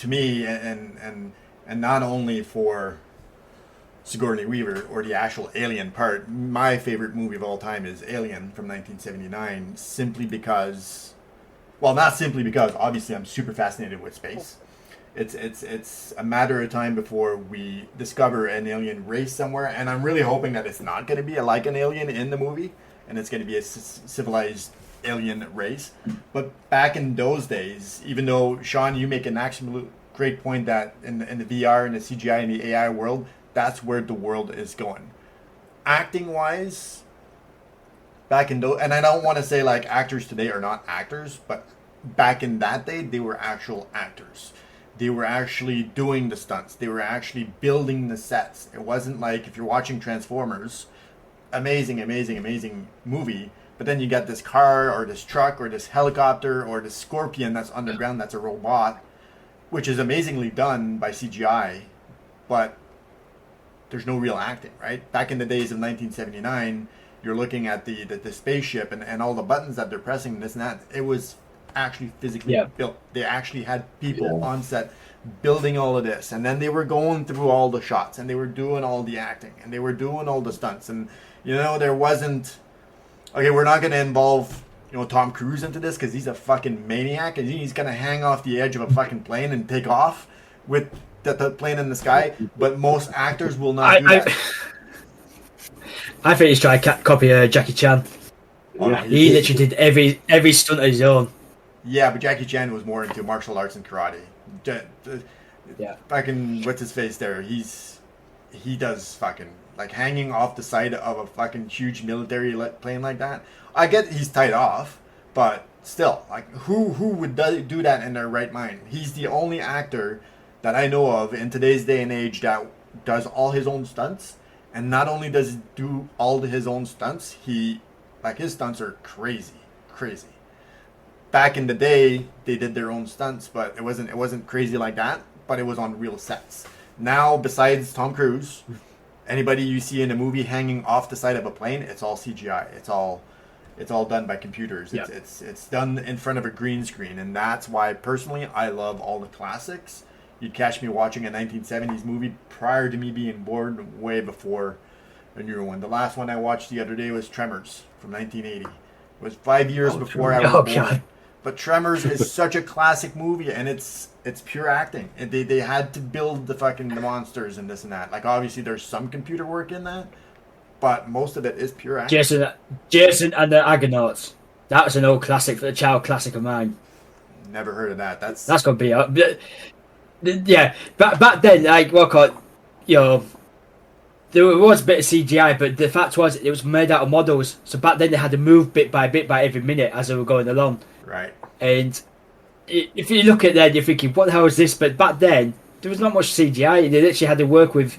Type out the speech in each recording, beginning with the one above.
to me, and not only for Sigourney Weaver or the actual Alien part, my favorite movie of all time is Alien from 1979, simply because, well, not simply because, obviously I'm super fascinated with space. It's a matter of time before we discover an alien race somewhere, and I'm really hoping that it's not going to be like an alien in the movie, and it's going to be a civilized alien race. But back in those days, even though, Sean, you make an absolute great point that in the VR and the CGI and the AI world, that's where the world is going. Acting wise, back in those, and I don't want to say like actors today are not actors, but back in that day, they were actual actors. They were actually doing the stunts. They were actually building the sets. It wasn't like if you're watching Transformers, amazing, amazing, amazing movie, but then you got this car or this truck or this helicopter or this scorpion that's underground that's a robot, which is amazingly done by CGI, but there's no real acting, right? Back in the days of 1979, you're looking at the spaceship and all the buttons that they're pressing and this and that. It was actually physically built. They actually had people on set building all of this, and then they were going through all the shots, and they were doing all the acting, and they were doing all the stunts, and there wasn't, okay, we're not going to involve Tom Cruise into this because he's a fucking maniac and he's going to hang off the edge of a fucking plane and take off with the plane in the sky, but most actors will not do that. I think he's trying to copy Jackie Chan. He literally did every stunt on his own. Yeah, but Jackie Chan was more into martial arts and karate. Fucking what's his face there? He does fucking like hanging off the side of a fucking huge military plane like that. I get he's tied off, but still, like who would do that in their right mind? He's the only actor that I know of in today's day and age that does all his own stunts, and not only does he do all his own stunts, his stunts are crazy. Back in the day, they did their own stunts, but it wasn't crazy like that. But it was on real sets. Now, besides Tom Cruise, anybody you see in a movie hanging off the side of a plane, it's all CGI. It's all done by computers. Yeah. It's done in front of a green screen, and that's why personally I love all the classics. You'd catch me watching a 1970s movie prior to me being born, way before a newer one. The last one I watched the other day was Tremors from 1980. It was 5 years before I was born. God. But Tremors is such a classic movie, and it's pure acting. And they had to build the monsters and this and that. Like, obviously, there's some computer work in that, but most of it is pure acting. Jason and the Argonauts. That was an old classic, a child classic of mine. Never heard of that. That's going to be up. Yeah, back then, like, there was a bit of CGI, but the fact was it was made out of models. So back then they had to move bit by every minute as they were going along. Right. And if you look at that, you're thinking, what the hell is this? But back then, there was not much CGI. They literally had to work with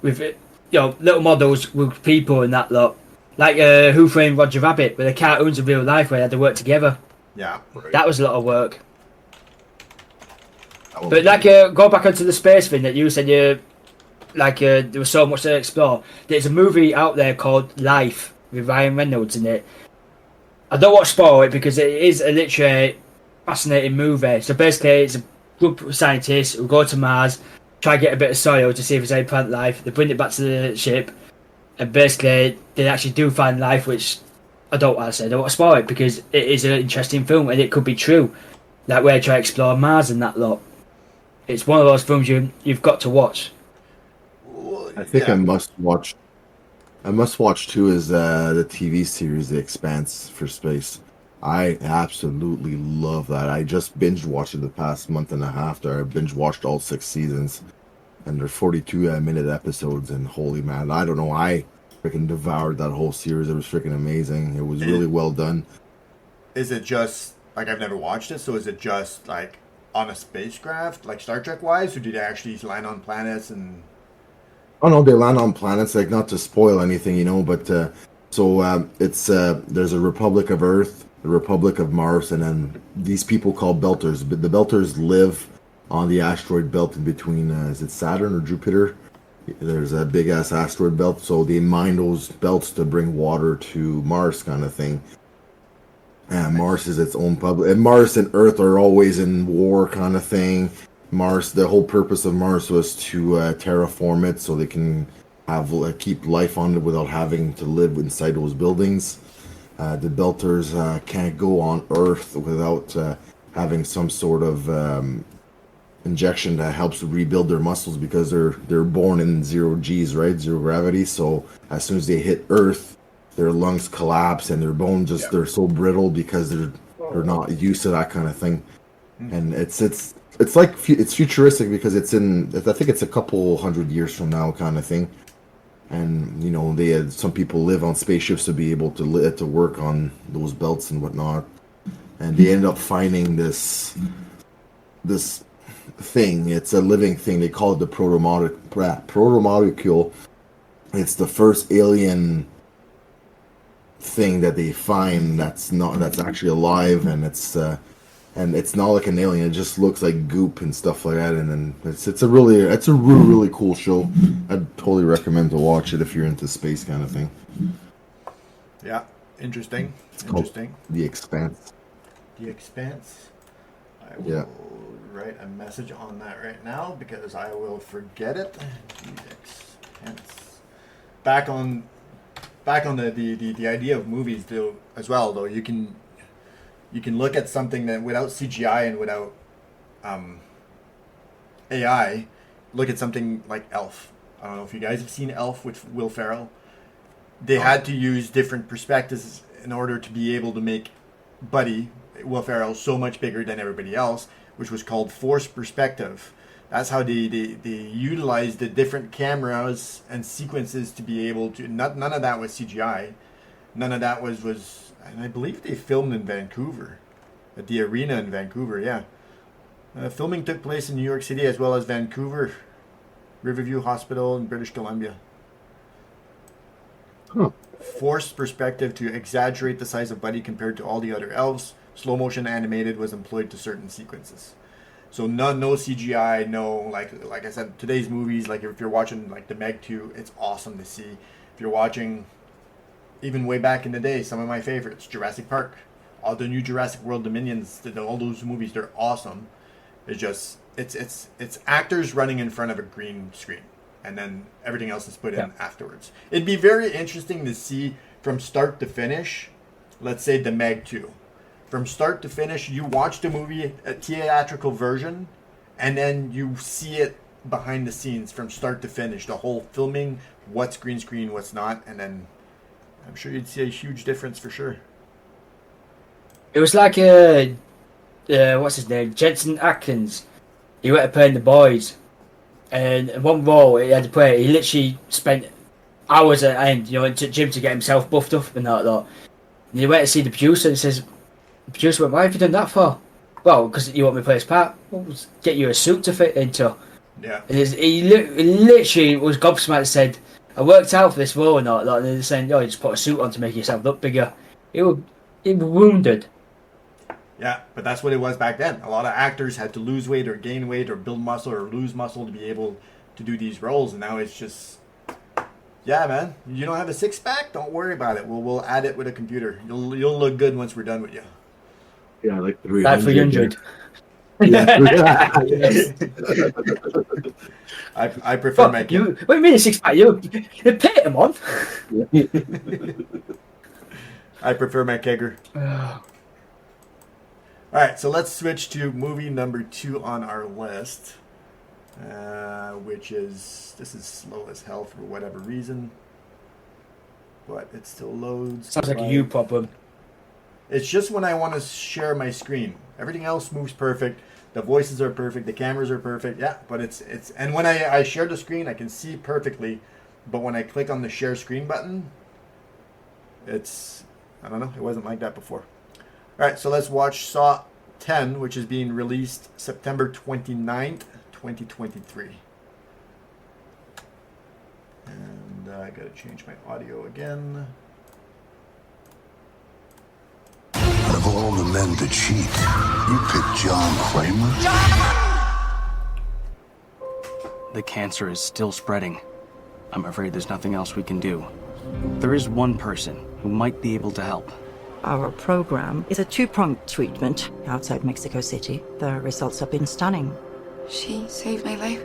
little models with people and that lot. Like Who Framed Roger Rabbit, where the cartoons in real life where they had to work together. Yeah. Right. That was a lot of work. But go back onto the space thing that you said there was so much to explore. There's a movie out there called Life with Ryan Reynolds in it. I don't want to spoil it because it is a literally fascinating movie. So basically, it's a group of scientists who go to Mars, try to get a bit of soil to see if there's any plant life. They bring it back to the ship, and basically, they actually do find life, which I don't want to spoil it because it is an interesting film and it could be true. That way, try to explore Mars and that lot. It's one of those films you've got to watch. I think I must watch too is the TV series The Expanse for space. I absolutely love that. I just binge watched it the past month and a half there. I binge watched all 6 seasons, and they're 42-minute episodes, and holy man, I don't know, I freaking devoured that whole series. It was freaking amazing. It was really well done. Is it just, like, I've never watched it, so is it just, like, on a spacecraft, like Star Trek wise, or did they actually land on planets and... Oh no, they land on planets, like, not to spoil anything, but it's there's a Republic of Earth, the Republic of Mars, and then these people called Belters. But the Belters live on the asteroid belt in between, is it Saturn or Jupiter? There's a big ass asteroid belt, so they mine those belts to bring water to Mars, kind of thing. And Mars is its own public, and Mars and Earth are always in war, kind of thing. Mars. The whole purpose of Mars was to terraform it so they can have keep life on it without having to live inside those buildings. The Belters can't go on Earth without having some sort of injection that helps rebuild their muscles because they're born in 0 G's, right? Zero gravity. So as soon as they hit Earth, their lungs collapse and their bones just they're so brittle because they're not used to that kind of thing. And it's like it's futuristic because it's in I think it's a couple hundred years from now kind of thing. And you know they had some people live on spaceships to be able to work on those belts and whatnot. And they end up finding this thing. It's a living thing. They call it the protomolecule. It's the first alien thing that they find that's actually alive, and it's not like an alien. It just looks like goop and stuff like that. And then it's a really cool show. I'd totally recommend to watch it if you're into space kind of thing. Yeah, interesting. It's called The Expanse. The Expanse. I will write a message on that right now because I will forget it. The Expanse. Back on the idea of movies though as well though you can look at something that without CGI and without AI, look at something like Elf. I don't know if you guys have seen Elf with Will Ferrell. They had to use different perspectives in order to be able to make Buddy, Will Ferrell, so much bigger than everybody else, which was called forced perspective. That's how they utilized the different cameras and sequences to be able to. None of that was CGI. None of that was. And I believe they filmed in Vancouver, at the arena in Vancouver. Yeah, filming took place in New York City as well as Vancouver, Riverview Hospital in British Columbia. Huh. Forced perspective to exaggerate the size of Buddy compared to all the other elves. Slow motion animated was employed to certain sequences. So no CGI, no like I said, today's movies, like if you're watching like the Meg 2, it's awesome to see. If you're watching, even way back in the day, some of my favorites, Jurassic Park, all the new Jurassic World Dominions, all those movies, they're awesome. It's just it's actors running in front of a green screen, and then everything else is put in afterwards. It'd be very interesting to see from start to finish. Let's say the Meg 2. From start to finish, you watch the movie, a theatrical version, and then you see it behind the scenes from start to finish. The whole filming, what's green screen, what's not, and then I'm sure you'd see a huge difference for sure. It was like what's his name, Jensen Atkins. He went to play in The Boys, and in one role he had to play. He literally spent hours at end, into the gym to get himself buffed up and that lot. And he went to see the producer and says. The producer went, "Why have you done that for?" "Well, because you want me to play his part." "Well, get you a suit to fit into." Yeah. And he literally was gobsmacked and said, "I worked out for this role and all that." And they're saying, "Oh, you just put a suit on to make yourself look bigger." He was wounded. Yeah, but that's what it was back then. A lot of actors had to lose weight or gain weight or build muscle or lose muscle to be able to do these roles. And now it's just, yeah, man, you don't have a six-pack? Don't worry about it. We'll add it with a computer. You'll look good once we're done with you. Yeah, like 300. That 300. I prefer my you. What do you mean a six pack? You pay him on. I prefer my kegger. All right, so let's switch to movie number 2 on our list, which is this is slow as hell for whatever reason, but it still loads. Sounds like a you problem. It's just when I want to share my screen. Everything else moves perfect. The voices are perfect. The cameras are perfect. Yeah, but it's and when I share the screen, I can see perfectly. But when I click on the share screen button, I don't know. It wasn't like that before. All right, so let's watch Saw 10, which is being released September 29th, 2023. And I got to change my audio again. Out of all the men to cheat, you picked John Kramer? The cancer is still spreading. I'm afraid there's nothing else we can do. There is one person who might be able to help. Our program is a two-pronged treatment outside Mexico City. The results have been stunning. She saved my life.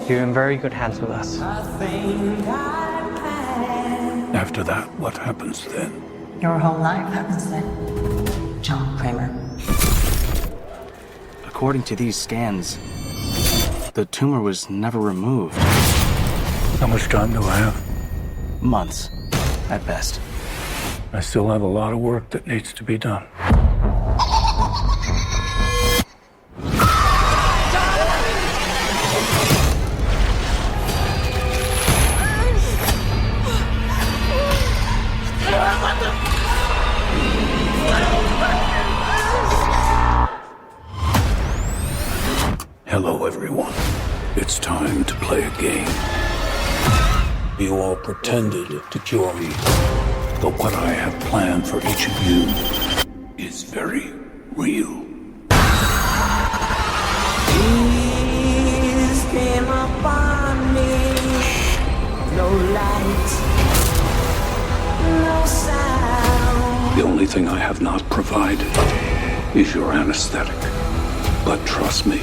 You're in very good hands with us. After that, what happens then? Your whole life happens then. John Kramer. According to these scans, the tumor was never removed. How much time do I have? Months, at best. I still have a lot of work that needs to be done. Hello, everyone. It's time to play a game. You all pretended to cure me, but what I have planned for each of you is very real. Peace came upon me. No light, no sound. The only thing I have not provided is your anesthetic. But trust me,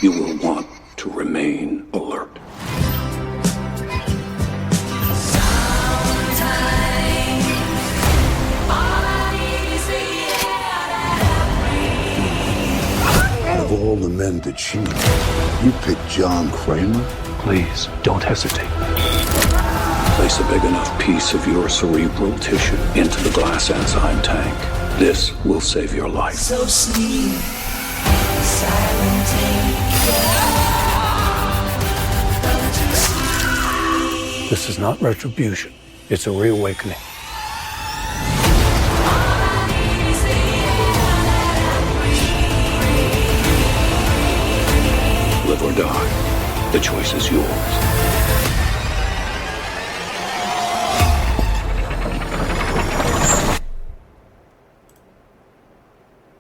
you will want to remain alert. Out of all the men to cheat, you picked John Kramer? Please, don't hesitate. Place a big enough piece of your cerebral tissue into the glass enzyme tank. This will save your life. So sleep, silent This is not retribution. It's a reawakening. Live or die. The choice is yours.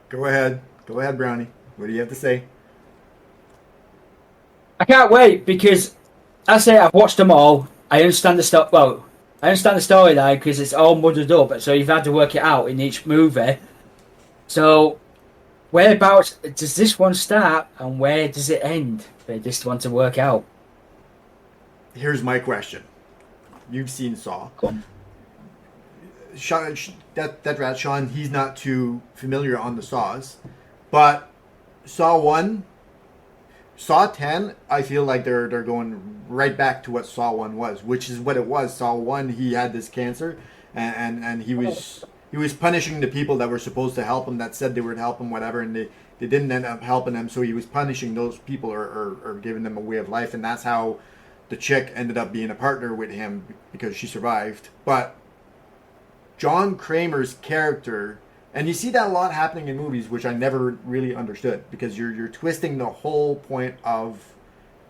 Go ahead. Go ahead, Brownie. What do you have to say? I can't wait because I say I've watched them all. I understand the stuff. Well, I understand the storyline because it's all muddled up. So you've had to work it out in each movie. So whereabouts does this one start and where does it end for this one to work out? Here's my question. You've seen Saw. Cool. Sean, that rat Sean, he's not too familiar on the Saws, but Saw 1, Saw 10, I feel like they're going right back to what Saw 1 was, which is what it was. Saw 1, he had this cancer, and he was punishing the people that were supposed to help him, that said they would help him, whatever, and they didn't end up helping him, so he was punishing those people or giving them a way of life, and that's how the chick ended up being a partner with him because she survived. But John Kramer's character, and you see that a lot happening in movies, which I never really understood, because you're twisting the whole point of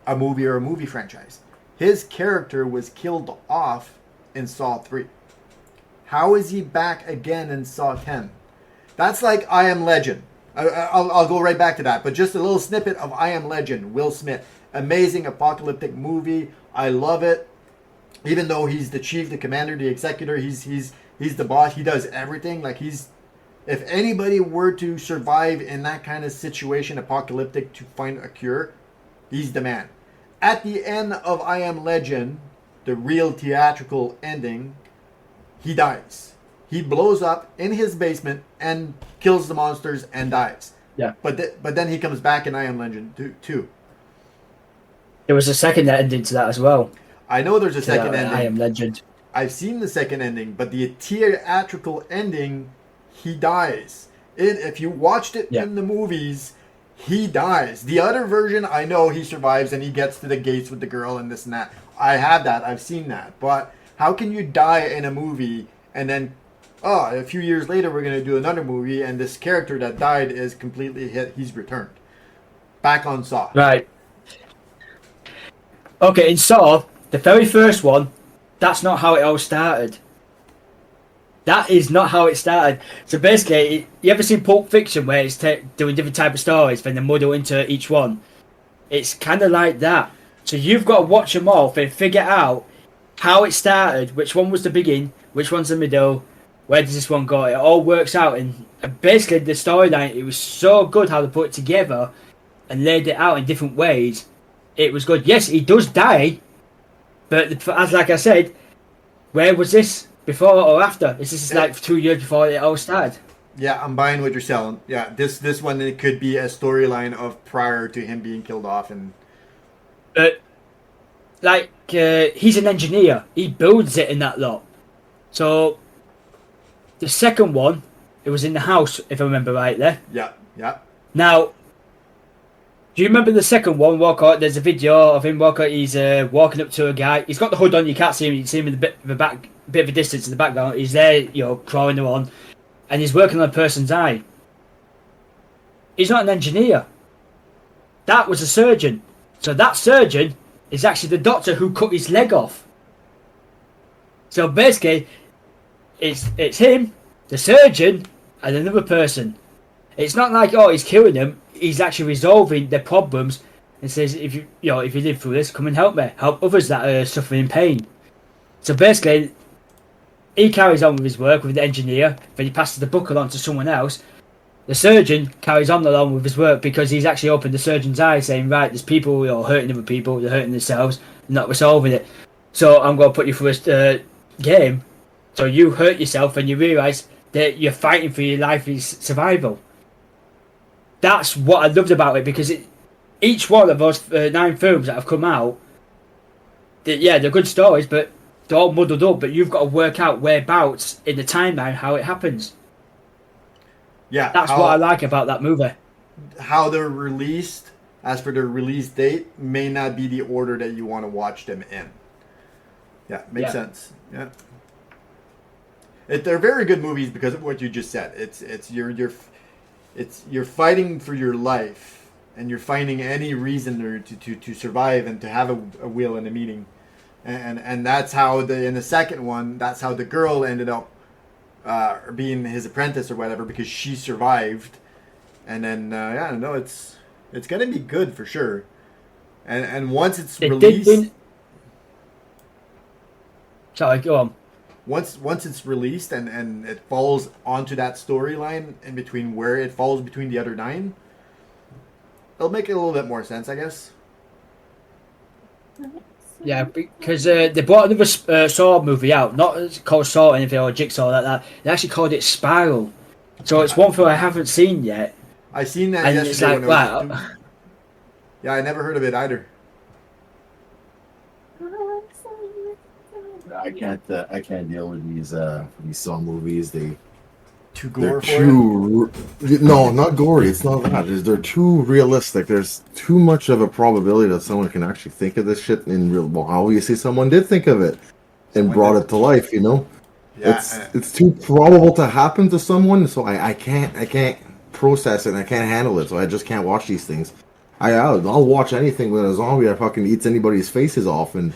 a movie or a movie franchise. His character was killed off in Saw 3. How is he back again in Saw 10? That's like I Am Legend. I'll go right back to that, but just a little snippet of I Am Legend. Will Smith, amazing apocalyptic movie. I love it. Even though he's the chief, the commander, the executor, he's the boss. He does everything. Like if anybody were to survive in that kind of situation, apocalyptic, to find a cure, he's the man. At the end of I Am Legend, the real theatrical ending, he dies. He blows up in his basement and kills the monsters and dies. Yeah. But then he comes back in I Am Legend too. There was a second ending to that as well. I know there's a second ending. I Am Legend. I've seen the second ending, but the theatrical ending, he dies. If you watched it in the movies, he dies. The other version, I know he survives and he gets to the gates with the girl and this and that. I have that. I've seen that. But how can you die in a movie and then, a few years later we're going to do another movie and this character that died is completely hit. He's returned. Back on Saw. Right. Okay, in Saw, the very first one, that's not how it all started. That is not how it started. So basically, you ever seen Pulp Fiction where it's doing different type of stories, then they muddle into each one? It's kind of like that. So you've got to watch them all and figure out how it started, which one was the beginning, which one's the middle, Where does this one go? It all works out, and basically the storyline, it was so good how they put it together and laid it out in different ways. It was good. Yes, he does die, but as like I said, where was this before or after? Is this like 2 years before it all started? Yeah, I'm buying what you're selling. Yeah, this one, it could be a storyline of prior to him being killed off, and But like he's an engineer. He builds it in that lot. So the second one, it was in the house, if I remember rightly. yeah. Now, do you remember the second one? Walker, there's a video of him. Walker, he's walking up to a guy. He's got the hood on. You can't see him. You can see him in bit of a distance in the background. He's there, crawling on, and he's working on a person's eye. He's not an engineer. That was a surgeon. So that surgeon is actually the doctor who cut his leg off. So basically, it's him, the surgeon, and another person. It's not like, oh, he's killing them. He's actually resolving their problems and says, if you live through this, come and help me. Help others that are suffering in pain. So basically, he carries on with his work with the engineer, then he passes the buckle on to someone else. The surgeon carries on along with his work because he's actually opened the surgeon's eye, saying, right, there's people who are hurting other people, they're hurting themselves, they're not resolving it. So I'm going to put you through a game. So you hurt yourself and you realise that you're fighting for your life's survival. That's what I loved about it, because each one of those 9 films that have come out, they're good stories, but they're all muddled up. But you've got to work out whereabouts in the timeline how it happens. Yeah, that's what I like about that movie. How they're released, as for their release date, may not be the order that you want to watch them in. Yeah, makes sense. Yeah, they're very good movies because of what you just said. You're fighting for your life, and you're finding any reason to survive and to have a will and a meaning, and that's how in the second one, that's how the girl ended up being his apprentice or whatever, because she survived, and then it's gonna be good for sure, and once it's released. Sorry, go on. Once it's released and it falls onto that storyline in between where it falls between the other 9, it'll make it a little bit more sense, I guess. Yeah, because they brought another Saw movie out, not called Saw or anything or Jigsaw like that. They actually called it Spiral. So it's one film I haven't seen yet. I seen that and yesterday. It's like, wow. Yeah, I never heard of it either. I can't deal with these Saw movies. Too gore No, not gory. It's not that. They're too realistic. There's too much of a probability that someone can actually think of this shit in real. Well, obviously someone did think of it and brought it to life. Yeah, it's too probable to happen to someone. So I can't process it. And I can't handle it. So I just can't watch these things. I'll watch anything with a zombie that fucking eats anybody's faces off, and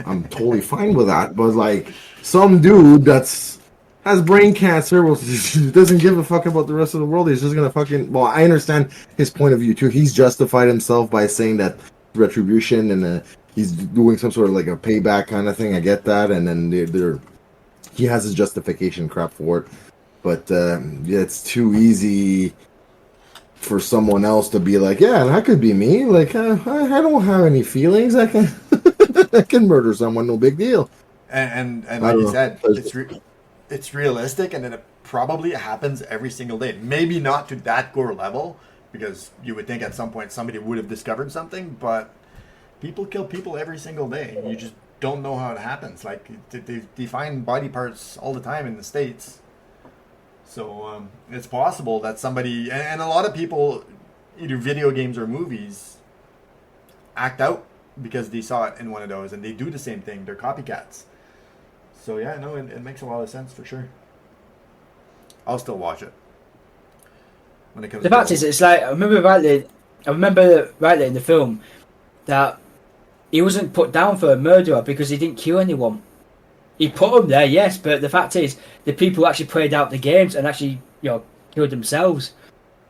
I'm totally fine with that. But like some dude has brain cancer, doesn't give a fuck about the rest of the world. He's just gonna fucking. Well, I understand his point of view too. He's justified himself by saying that retribution and he's doing some sort of like a payback kind of thing. I get that, and then he has his justification crap for it. But it's too easy for someone else to be like, yeah, that could be me. Like, I don't have any feelings. I can I can murder someone, no big deal. And like you said, it's realistic, and then it probably happens every single day. Maybe not to that gore level, because you would think at some point somebody would have discovered something, but people kill people every single day. You just don't know how it happens. Like, they find body parts all the time in the States. So it's possible that somebody, and a lot of people, either video games or movies, act out because they saw it in one of those, and they do the same thing. They're copycats. So yeah, no, it makes a lot of sense for sure. I'll still watch it when it comes. The fact is, it's like I remember rightly in the film that he wasn't put down for a murderer because he didn't kill anyone. He put them there, yes, but the fact is, the people who actually played out the games and actually, killed themselves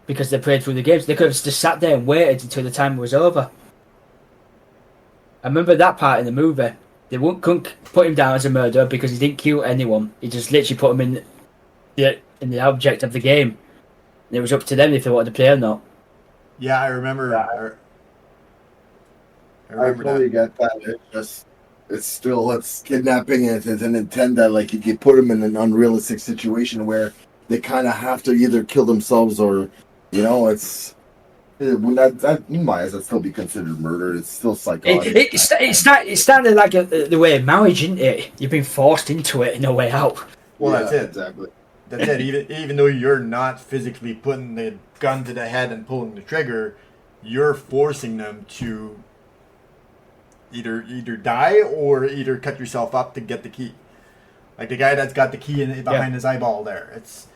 because they played through the games. They could have just sat there and waited until the time was over. I remember that part in the movie. They couldn't put him down as a murderer because he didn't kill anyone. He just literally put him in the object of the game. And it was up to them if they wanted to play or not. Yeah, I remember. I I remember totally that. get that. It's kidnapping, and it's an intent that like you put them in an unrealistic situation where they kind of have to either kill themselves or, it's when that in my eyes, that still be considered murder. It's still psychotic. It's standing like the way of marriage, isn't it? You've been forced into it and no way out. Well, Yeah, that's it. exactly. That's it. Even though you're not physically putting the gun to the head and pulling the trigger, you're forcing them to either die or either cut yourself up to get the key. Like the guy that's got the key behind his eyeball there. It's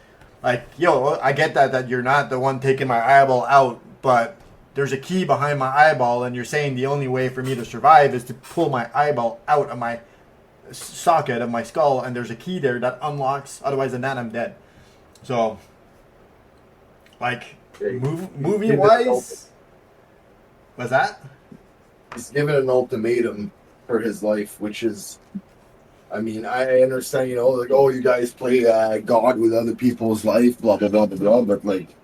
like, yo, I get that you're not the one taking my eyeball out, but there's a key behind my eyeball, and you're saying the only way for me to survive is to pull my eyeball out of my socket of my skull, and there's a key there that unlocks. Otherwise than that, I'm dead. So, like, movie wise, what's that? He's given an ultimatum for his life, which is, I mean, I understand, like, oh, you guys play God with other people's life, blah, blah, blah, blah, blah, but, like,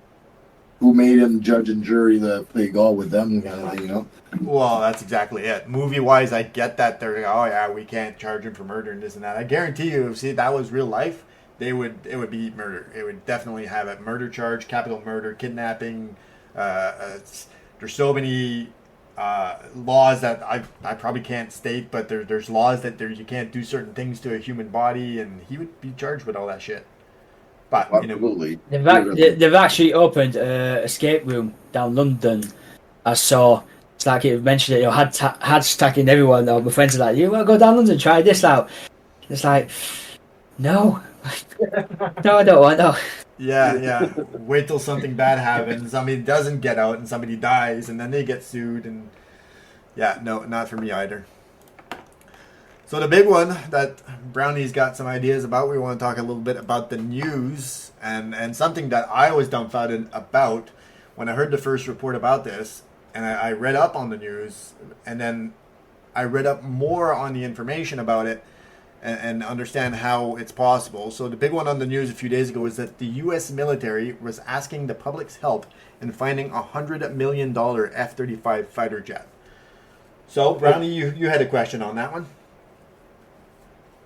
who made him judge and jury to play God with them, kind of thing, Well, that's exactly it. Movie-wise, I get that they're like, oh, yeah, we can't charge him for murder and this and that. I guarantee you, if that was real life, it would be murder. It would definitely have a murder charge, capital murder, kidnapping. There's so many laws that I probably can't state, but there's laws that you can't do certain things to a human body, and he would be charged with all that shit. But absolutely, they've actually opened an escape room down London. I saw. It's like it mentioned it. Had stacking everyone. All my friends are like, "You want to go down London? Try this out." It's like, no, no, I don't want. No. Yeah. Wait till something bad happens. Somebody doesn't get out, and somebody dies, and then they get sued. And yeah, no, not for me either. So the big one that Brownie's got some ideas about, we want to talk a little bit about the news and something that I was dumbfounded about when I heard the first report about this, and I read up on the news, and then I read up more on the information about it and understand how it's possible. So the big one on the news a few days ago was that the U.S. military was asking the public's help in finding a $100 million F-35 fighter jet. So Brownie, you had a question on that one?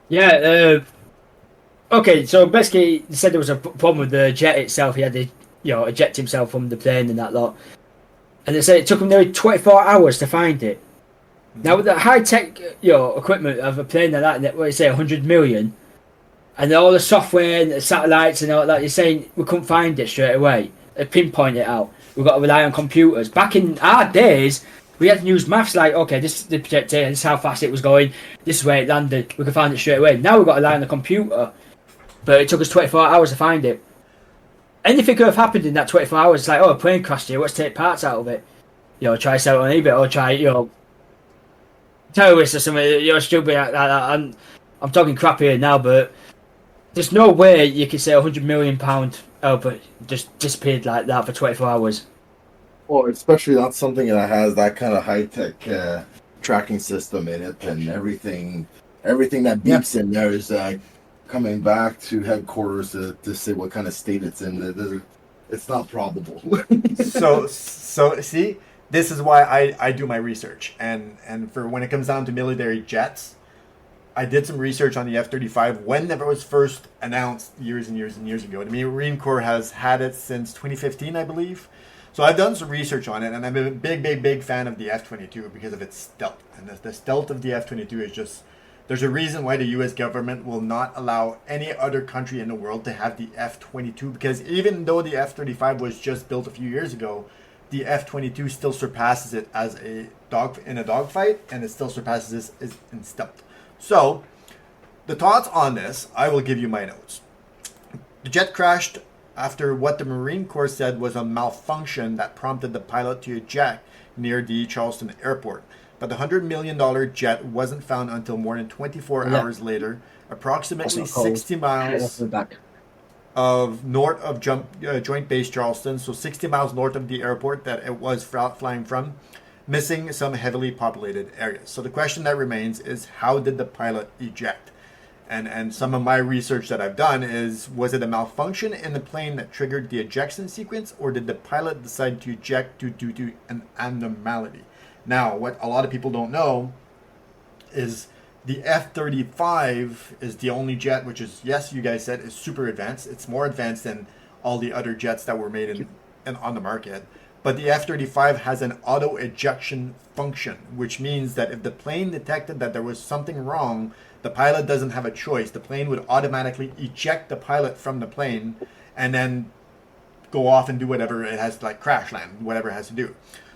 Yeah. Okay. So basically, they said there was a problem with the jet itself. He had to, eject himself from the plane and that lot. And they said it took him nearly 24 hours to find it. Mm-hmm. Now with the high tech, equipment of a plane like that, what you say, 100 million, and all the software and the satellites and all that, you're saying we couldn't find it straight away. They pinpoint it out. We've got to rely on computers. Back in our days, we had to use maths like, okay, this is the projectile, this is how fast it was going, this is where it landed, we could find it straight away. Now we've got to rely on the computer, but it took us 24 hours to find it. Anything could have happened in that 24 hours. It's like, oh, a plane crashed here, let's take parts out of it. Try sell it on eBay, or try, terrorists or something, stupid like that. I'm talking crap here now, but there's no way you can say £100 million but just disappeared like that for 24 hours. Well, especially not something that has that kind of high-tech tracking system in it, and everything that beeps in there is coming back to headquarters to say what kind of state it's in. It's not probable. So see, this is why I do my research, and for when it comes down to military jets, I did some research on the F-35 when it was first announced years and years and years ago. The Marine Corps has had it since 2015, I believe. So I've done some research on it, and I'm a big fan of the F-22 because of its stealth. And the stealth of the F-22 is just, there's a reason why the U.S. government will not allow any other country in the world to have the F-22, because even though the F-35 was just built a few years ago, the F-22 still surpasses it as a dogfight, and it still surpasses this in stealth. So, the thoughts on this, I will give you my notes. The jet crashed after what the Marine Corps said was a malfunction that prompted the pilot to eject near the Charleston airport. But the $100 million jet wasn't found until more than 24 hours later, approximately 60 miles north of Joint Base Charleston, so 60 miles north of the airport that it was flying from, missing some heavily populated areas. So the question that remains is, how did the pilot eject? and some of my research that I've done is, was it a malfunction in the plane that triggered the ejection sequence, or did the pilot decide to eject due to an abnormality? Now, what a lot of people don't know is the F-35 is the only jet which is, yes, you guys said, is super advanced. It's more advanced than all the other jets that were made in on the market. But the F-35 has an auto ejection function, which means that if the plane detected that there was something wrong, the pilot doesn't have a choice. The plane would automatically eject the pilot from the plane and then go off and do whatever it has to, like crash land, whatever it has to do.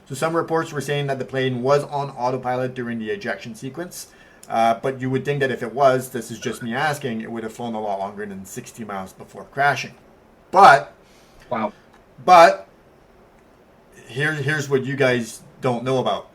So some reports were saying that the plane was on autopilot during the ejection sequence. But you would think that if it was, this is just me asking, it would have flown a lot longer than 60 miles before crashing. But, wow. But here's what you guys don't know about,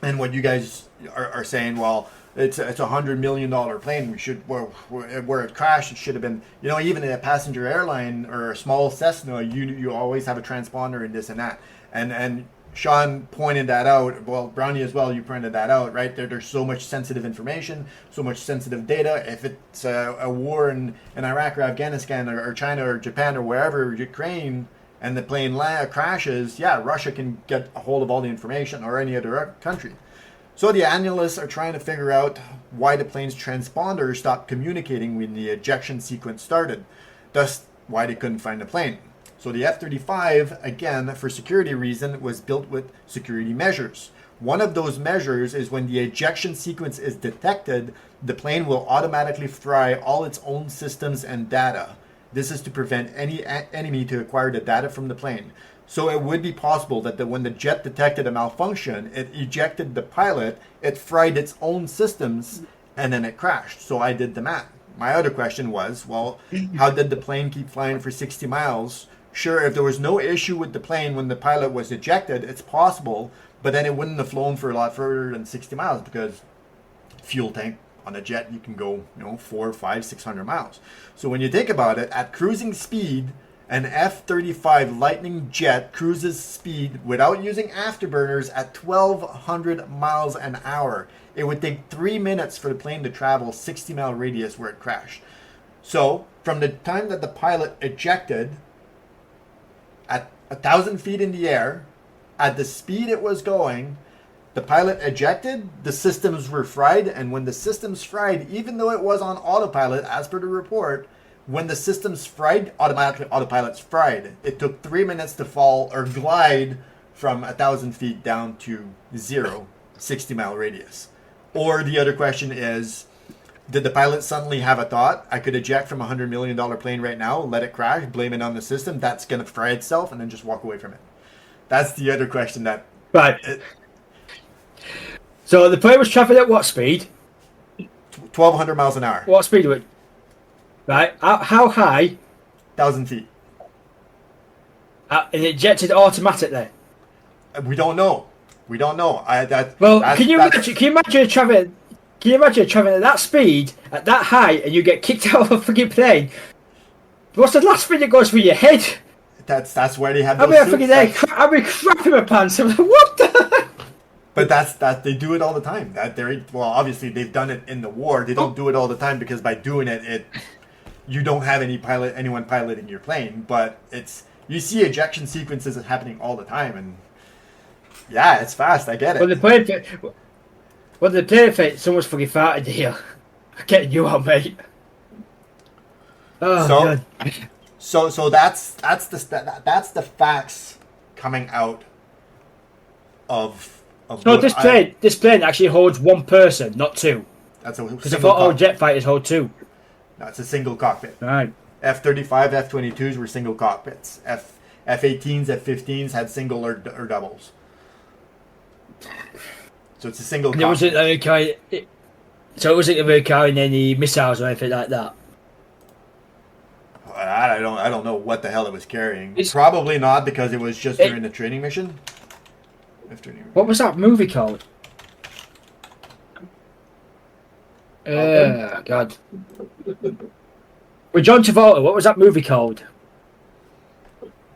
and what you guys are saying. Well, it's $100 million plane. We should where it crashed. It should have been, even in a passenger airline or a small Cessna, you always have a transponder and this and that. And Sean pointed that out. Well, Brownie as well, you pointed that out, right? There's so much sensitive information, so much sensitive data. If it's a war in Iraq or Afghanistan or China or Japan or wherever, Ukraine, and the plane crashes, yeah, Russia can get a hold of all the information, or any other country. So the analysts are trying to figure out why the plane's transponder stopped communicating when the ejection sequence started, thus why they couldn't find the plane. So the F-35, again, for security reason, was built with security measures. One of those measures is when the ejection sequence is detected, the plane will automatically fry all its own systems and data. This is to prevent any enemy to acquire the data from the plane. So it would be possible that when the jet detected a malfunction, it ejected the pilot, it fried its own systems, and then it crashed. So I did the math. My other question was, well, how did the plane keep flying for 60 miles? Sure, if there was no issue with the plane when the pilot was ejected, it's possible, but then it wouldn't have flown for a lot further than 60 miles because fuel tank on a jet, you can go, 400, 500, 600 miles. So when you think about it, at cruising speed, an F-35 Lightning jet cruises speed without using afterburners at 1,200 miles an hour. It would take 3 minutes for the plane to travel 60-mile radius where it crashed. So from the time that the pilot ejected at 1,000 feet in the air, at the speed it was going, the pilot ejected, the systems were fried, and when the systems fried, even though it was on autopilot, as per the report, when the systems fried, automatically autopilot's fried. It took 3 minutes to fall or glide from 1,000 feet down to 0, 60-mile radius. Or the other question is, did the pilot suddenly have a thought? I could eject from a $100 million plane right now, let it crash, blame it on the system, that's going to fry itself, and then just walk away from it. That's the other question that... Right. So the plane was traveling at what speed? 1,200 miles an hour. What speed was it? Right. How high? 1,000 feet. And ejected automatically? We don't know. We don't know. Can you imagine traveling at that speed, at that height, and you get kicked out of a freaking plane? What's the last thing that goes through your head? That's where they have those suits. I'll be crapping my pants. I'm like, what the? But that they do it all the time. Obviously they've done it in the war. They don't do it all the time because by doing it you don't have anyone piloting your plane. But you see ejection sequences happening all the time, and yeah, it's fast. I get it. Well, the plane fit, someone's fucking farted here. I'm getting you out, mate. Oh, God. So that's the facts coming out of. So this plane actually holds one person, not two. That's a because I thought all jet fighters hold two. No, it's a single cockpit. Right. F-35, F-22s were single cockpits. F-18s, F-15s had single or doubles. So it's a single cockpit. So it wasn't carrying any missiles or anything like that. I don't know what the hell it was carrying. Probably not, because it was just during the training mission. What was that movie called? God. With John Travolta, what was that movie called?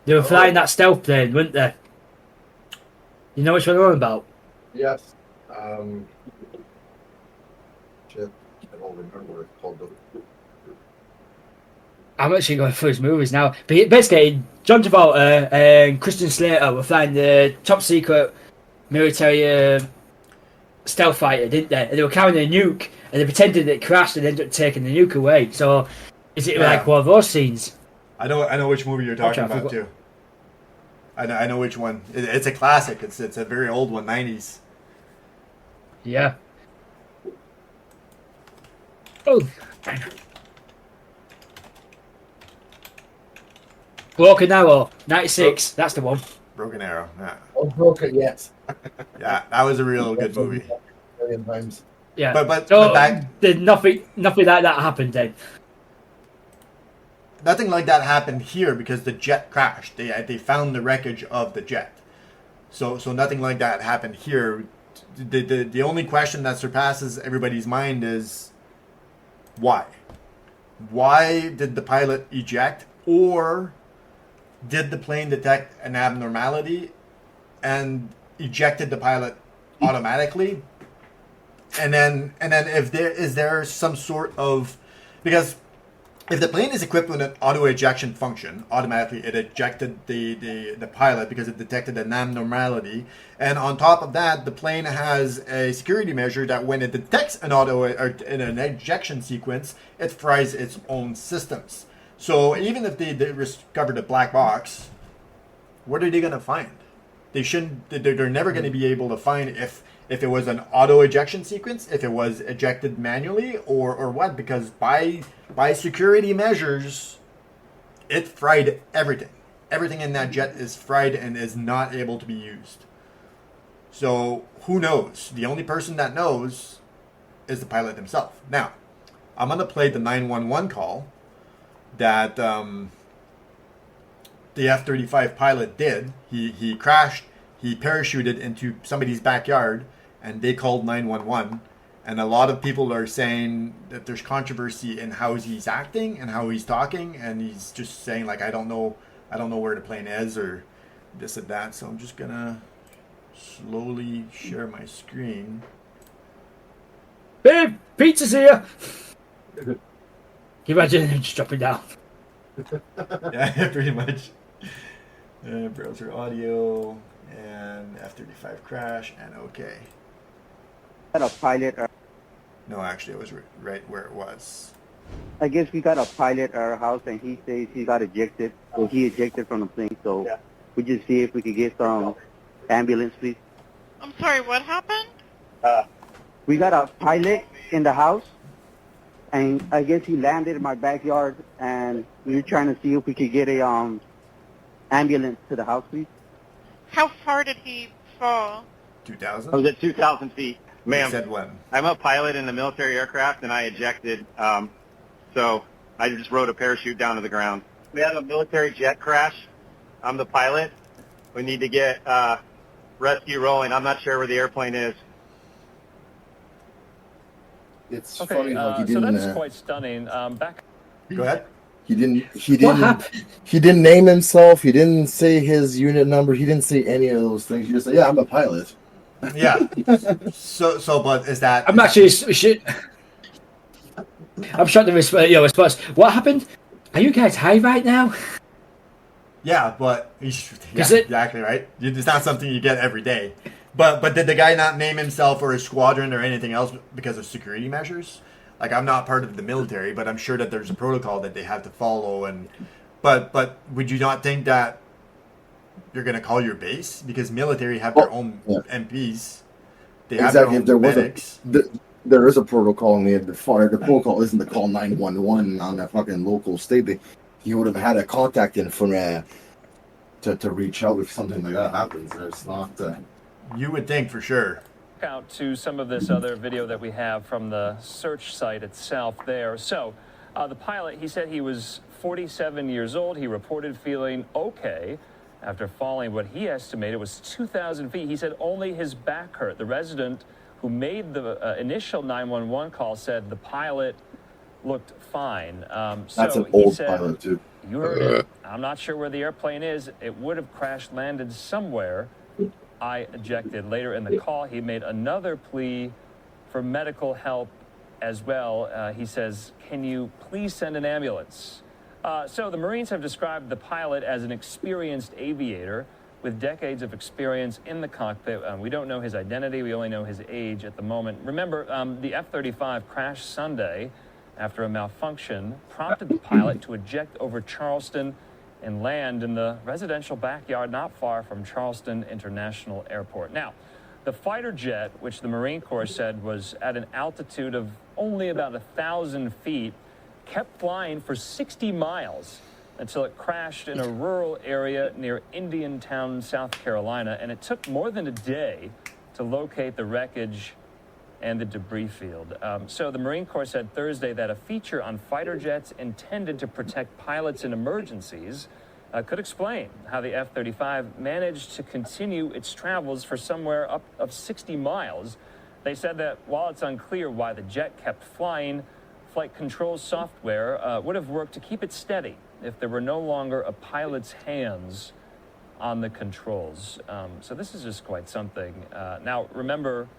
They were flying that stealth plane, weren't they? You know which one I'm on about? Yes. Shit, I don't remember what it's called though. I'm actually going through his movies now. But basically, John Travolta and Christian Slater were flying the top secret military stealth fighter, didn't they? And they were carrying a nuke, and they pretended it crashed and ended up taking the nuke away. So, is it like one of those scenes? I know which movie you're talking about too. I know which one. It's a classic. It's a very old one, 90s. Yeah. Oh. Broken Arrow, 96. That's the one. Broken Arrow. Yeah. Oh, Broken, yes. Yeah, that was a real good movie. Times. Yeah. But back, did nothing like that happened then. Nothing like that happened here because the jet crashed. They found the wreckage of the jet. So nothing like that happened here. The only question that surpasses everybody's mind is why? Why did the pilot eject, or did the plane detect an abnormality and ejected the pilot automatically? And then if there some sort of, because if the plane is equipped with an auto ejection function, automatically it ejected the pilot because it detected an abnormality. And on top of that, the plane has a security measure that when it detects an in an ejection sequence, it fries its own systems. So even if they discovered a black box, what are they going to find? They're never going to be able to find if it was an auto ejection sequence, if it was ejected manually, or what, because by security measures, it fried everything. Everything in that jet is fried and is not able to be used. So who knows? The only person that knows is the pilot himself. Now, I'm going to play the 911 call that the F-35 pilot did. He crashed, he parachuted into somebody's backyard, and they called 911. And a lot of people are saying that there's controversy in how he's acting and how he's talking, and he's just saying like, I don't know where the plane is, or this and that. So I'm just gonna slowly share my screen. Babe, pizza's here. Can you imagine him just dropping down? Yeah, pretty much. Browser audio and F-35 crash and okay. Got a pilot. No, actually, it was right where it was. I guess we got a pilot at our house, and he says he got ejected. So he ejected from the plane. So we just see if we could get some ambulance, please. I'm sorry, what happened? We got a pilot in the house, and I guess he landed in my backyard, and we were trying to see if we could get a ambulance to the house, please. How far did he fall? 2,000? I was at 2,000 feet. Ma'am, said when? I'm a pilot in the military aircraft, and I ejected, so I just rode a parachute down to the ground. We had a military jet crash. I'm the pilot. We need to get rescue rolling. I'm not sure where the airplane is. It's funny how he didn't. So that's quite stunning. Back. Go ahead. He didn't name himself. He didn't say his unit number. He didn't say any of those things. He just said, "Yeah, I'm a pilot." Yeah. So, but is that? I'm actually shit. I'm trying to response. What happened? Are you guys high right now? Yeah, but exactly right. It's not something you get every day. But did the guy not name himself or his squadron or anything else because of security measures? Like, I'm not part of the military, but I'm sure that there's a protocol that they have to follow. But would you not think that you're going to call your base? Because military have their own MPs. They have their own medics. There is a protocol in the fire. The protocol isn't to call 911 on that fucking local state. You would have had a contact info to reach out if something like that happens. It's not. You would think for sure. Out to some of this other video that we have from the search site itself there. So the pilot, he said he was 47 years old. He reported feeling okay after falling what he estimated was 2,000 feet. He said only his back hurt. The resident who made the initial 911 call said the pilot looked fine. That's an old pilot, too. You heard it. I'm not sure where the airplane is. It would have crash landed somewhere. I ejected. Later in the call, he made another plea for medical help as well. He says, can you please send an ambulance? So the Marines have described the pilot as an experienced aviator with decades of experience in the cockpit. We don't know his identity. We only know his age at the moment. Remember, the F-35 crashed Sunday after a malfunction prompted the pilot to eject over Charleston and land in the residential backyard not far from Charleston International Airport. Now, the fighter jet, which the Marine Corps said was at an altitude of only about 1,000 feet, kept flying for 60 miles until it crashed in a rural area near Indiantown, South Carolina, and it took more than a day to locate the wreckage and the debris field. So the Marine Corps said Thursday that a feature on fighter jets intended to protect pilots in emergencies could explain how the F-35 managed to continue its travels for somewhere up of 60 miles. They said that while it's unclear why the jet kept flying, flight control software would have worked to keep it steady if there were no longer a pilot's hands on the controls. So this is just quite something. Now, remember,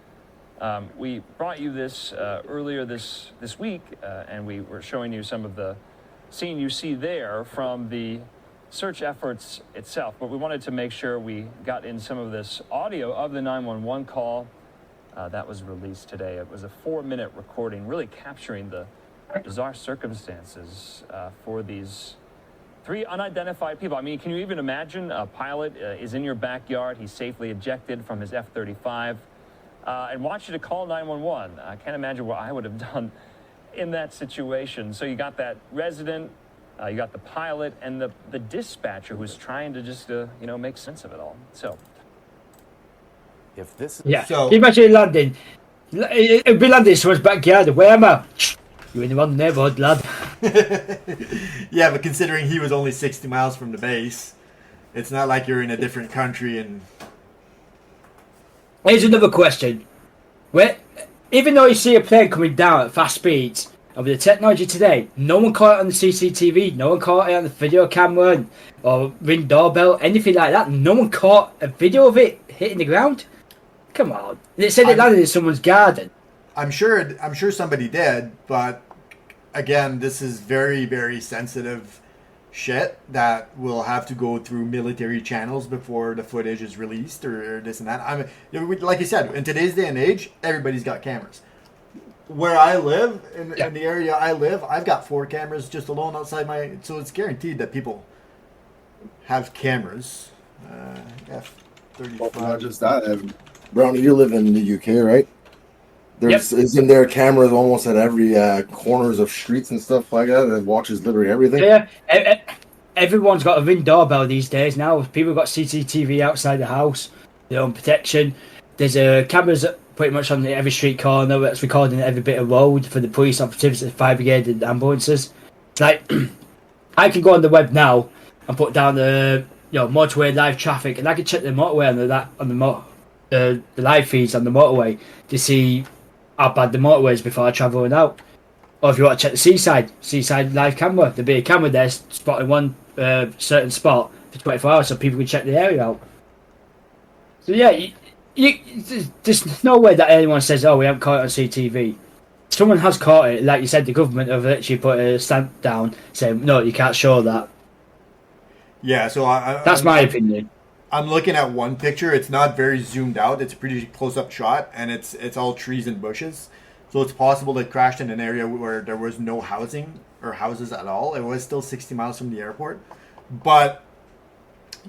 we brought you this earlier this week, and we were showing you some of the scene you see there from the search efforts itself. But we wanted to make sure we got in some of this audio of the 911 call that was released today. It was a 4-minute recording, really capturing the bizarre circumstances for these 3 unidentified people. I mean, can you even imagine a pilot is in your backyard, he's safely ejected from his F-35, and wants you to call 911. I can't imagine what I would have done in that situation. So you got that resident, you got the pilot, and the dispatcher who's trying to just, make sense of it all. So, if this is... Can you imagine landing? It'd be landing in someone's backyard. Where am I? You're in the wrong neighborhood, lad. Yeah, but considering he was only 60 miles from the base, it's not like you're in a different country and... Here's another question. Even though you see a plane coming down at fast speeds, and with the technology today, no one caught it on the CCTV, no one caught it on the video camera or Ring doorbell, anything like that. No one caught a video of it hitting the ground. Come on. It said it landed in someone's garden. I'm sure somebody did, but again, this is very, very sensitive shit that will have to go through military channels before the footage is released or this and that. Like you said, in today's day and age, everybody's got cameras. Where I live, in the area I live, I've got 4 cameras just alone outside my... So it's guaranteed that people have cameras. F-35. Not just that. Brownie, you live in the UK, right? Isn't there cameras almost at every corners of streets and stuff like that that watches literally everything? Yeah, everyone's got a Ring doorbell these days now. People got CCTV outside the house, their own protection. There's cameras pretty much on every street corner that's recording every bit of road for the police operatives, the fire brigade, and ambulances. It's like I can go on the web now and put down the motorway live traffic, and I can check the motorway on the live feeds on the motorway to see how bad the motorway is before I travel out. Or if you want to check the seaside live camera, there'll be a camera there spotting one certain spot for 24 hours so people can check the area out. So yeah, there's no way that anyone says, oh, we haven't caught it on CCTV. Someone has caught it. Like you said, the government have actually put a stamp down saying, no, you can't show that. Yeah, so that's my opinion. I'm looking at one picture. It's not very zoomed out. It's a pretty close-up shot, and it's all trees and bushes. So it's possible it crashed in an area where there was no housing or houses at all. It was still 60 miles from the airport. But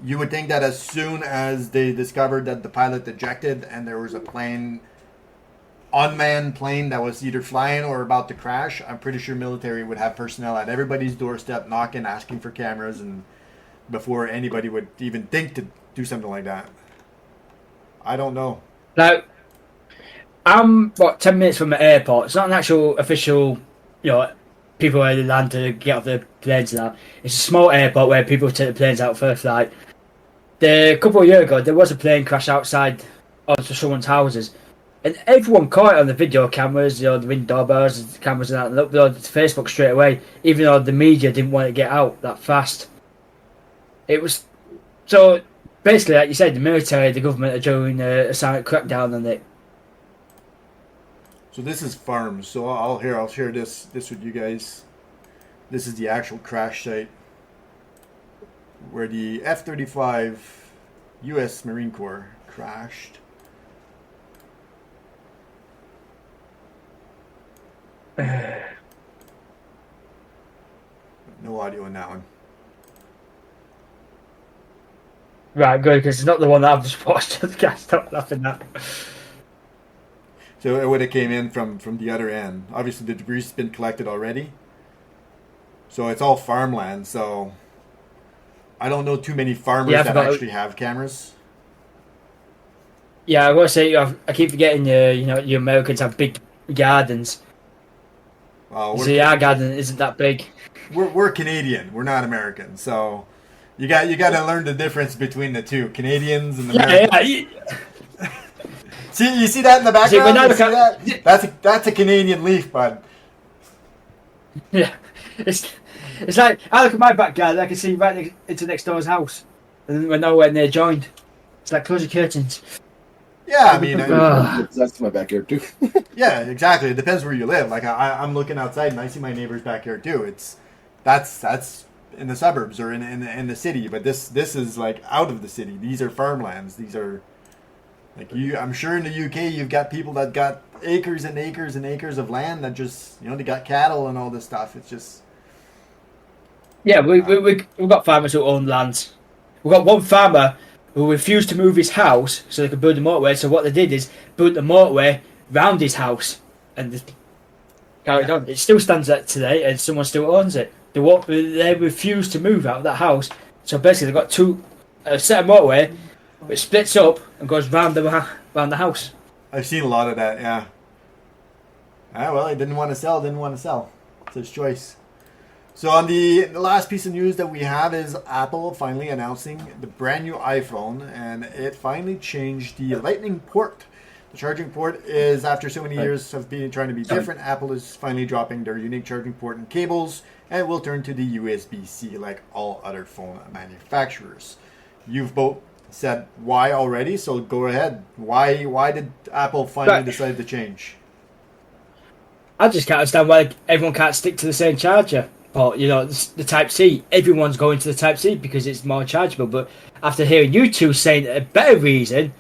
you would think that as soon as they discovered that the pilot ejected and there was a unmanned plane that was either flying or about to crash, I'm pretty sure military would have personnel at everybody's doorstep knocking, asking for cameras, and before anybody would even think to do something like that. I don't know. Now, I'm 10 minutes from the airport. It's not an actual official, people where they land to get off the planes and that. It's a small airport where people take the planes out for a flight. A couple of years ago, there was a plane crash outside onto someone's houses, and everyone caught it on the video cameras, the Ring doorbells, the cameras and that, and uploaded it to Facebook straight away, even though the media didn't want to get out that fast. It was so basically, like you said, the military, the government are doing a silent crackdown on it. So this is farms. So I'll share this with you guys. This is the actual crash site where the F-35 U.S. Marine Corps crashed. No audio in that one. Right, good, because it's not the one that I've just watched. I can't stop laughing at. So it would have came in from the other end. Obviously, the debris has been collected already. So it's all farmland. So I don't know too many farmers that actually have cameras. Yeah, I gotta say, I keep forgetting you Americans have big gardens. Well, See, our garden isn't that big. We're Canadian. We're not American. So you got to learn the difference between the two, Canadians and Americans. Yeah. See, you see that in the background? See that? That's a Canadian leaf, bud. Yeah, it's like I look at my back garden, I can see right into next door's house, and we're nowhere near joined. It's like close your curtains. Yeah, I mean, that's my backyard too. Yeah, exactly. It depends where you live. Like I'm looking outside and I see my neighbor's backyard too. That's in the suburbs or in the city, but this is like out of the city. These are farmlands. These are like I'm sure in the UK you've got people that got acres and acres and acres of land that just they got cattle and all this stuff. It's just we've got farmers who own lands. We've got one farmer who refused to move his house so they could build a motorway. So what they did is build the motorway round his house and just carried on. It still stands there today, and someone still owns it. They refused to move out of that house. So basically, they've got a set of motorway which splits up and goes round the house. I've seen a lot of that. Yeah. Well, he didn't want to sell. It's his choice. So on the last piece of news that we have is Apple finally announcing the brand new iPhone, and it finally changed the Lightning port. The charging port is, after so many years of trying to be different, Apple is finally dropping their unique charging port and cables, and it will turn to the USB-C like all other phone manufacturers. You've both said why already, so go ahead. Why did Apple finally decide to change? I just can't understand why everyone can't stick to the same charger. Or, the Type-C. Everyone's going to the Type-C because it's more chargeable. But after hearing you two saying a better reason,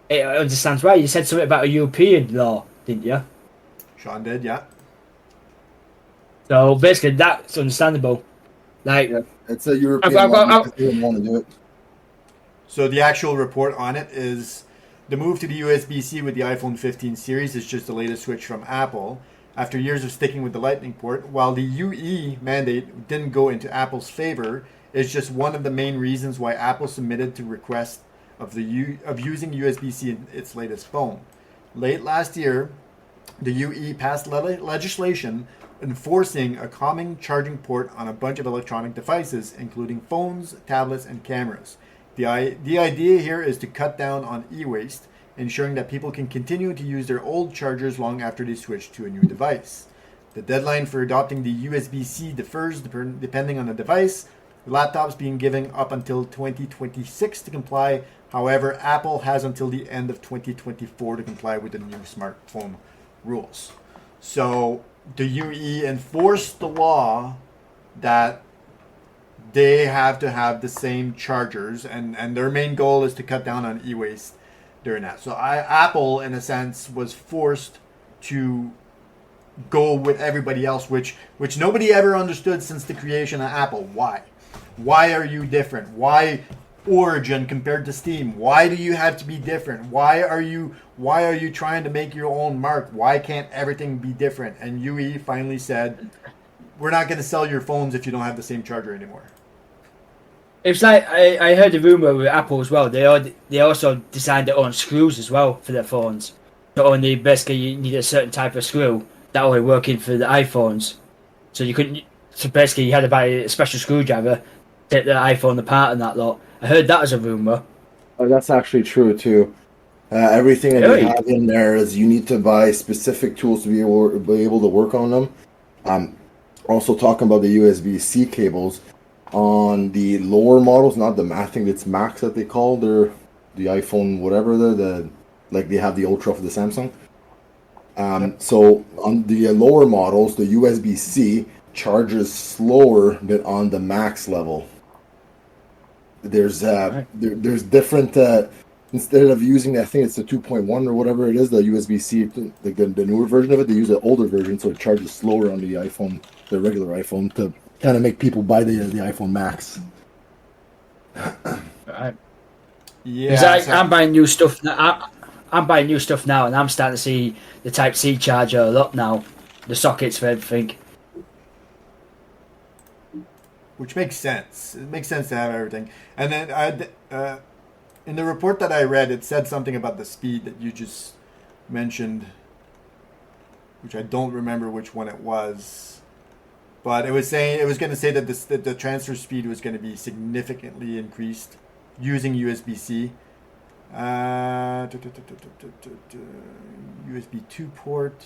it understands why. You said something about a European law, didn't you? Sean did, yeah. So basically, that's understandable. Like, it's a European law because they didn't want to do it. So the actual report on it is the move to the USB-C with the iPhone 15 series is just the latest switch from Apple. After years of sticking with the Lightning port, while the UE mandate didn't go into Apple's favor, it's just one of the main reasons why Apple submitted to request of using USB-C in its latest phone. Late last year, the UE passed legislation enforcing a common charging port on a bunch of electronic devices, including phones, tablets, and cameras. The idea here is to cut down on e-waste, ensuring that people can continue to use their old chargers long after they switch to a new device. The deadline for adopting the USB-C differs depending on the device, with laptops being given up until 2026 to comply. However, Apple has until the end of 2024 to comply with the new smartphone rules. So the UE enforced the law that they have to have the same chargers, and their main goal is to cut down on e-waste during that. So Apple, in a sense, was forced to go with everybody else, which nobody ever understood since the creation of Apple. Why? Why are you different? Why Origin compared to Steam? Why do you have to be different? Why are you trying to make your own mark? Why can't everything be different? And UE finally said, we're not going to sell your phones if you don't have the same charger anymore. It's like I heard a rumor with Apple as well. They also designed their own screws as well for their phones. So only basically you need a certain type of screw that only working for the iPhones. So you couldn't. So basically you had to buy a special screwdriver, take the iPhone apart and that lot. I heard that as a rumor. Oh, that's actually true too. Everything that they have in there is you need to buy specific tools to be able to work on them. Also talking about the USB-C cables. On the lower models, not the I think it's Max that they call the iPhone whatever they have the Ultra for the Samsung. So on the lower models, the USB-C charges slower but on the max level. There's there's different instead of using, I think it's the 2.1 or whatever it is, the USB-C, the newer version of it, they use the older version, so it charges slower on the iPhone, the regular iPhone, to kind of make people buy the iPhone Max. Right. Yeah, I'm buying new stuff now. I'm buying new stuff now, and I'm starting to see the Type-C charger a lot now. The sockets for everything. which makes sense. It makes sense to have everything. And then in the report that I read, it said something about the speed that you just mentioned, which I don't remember which one it was. But it was going to say that the transfer speed was going to be significantly increased using USB-C. USB 2 port.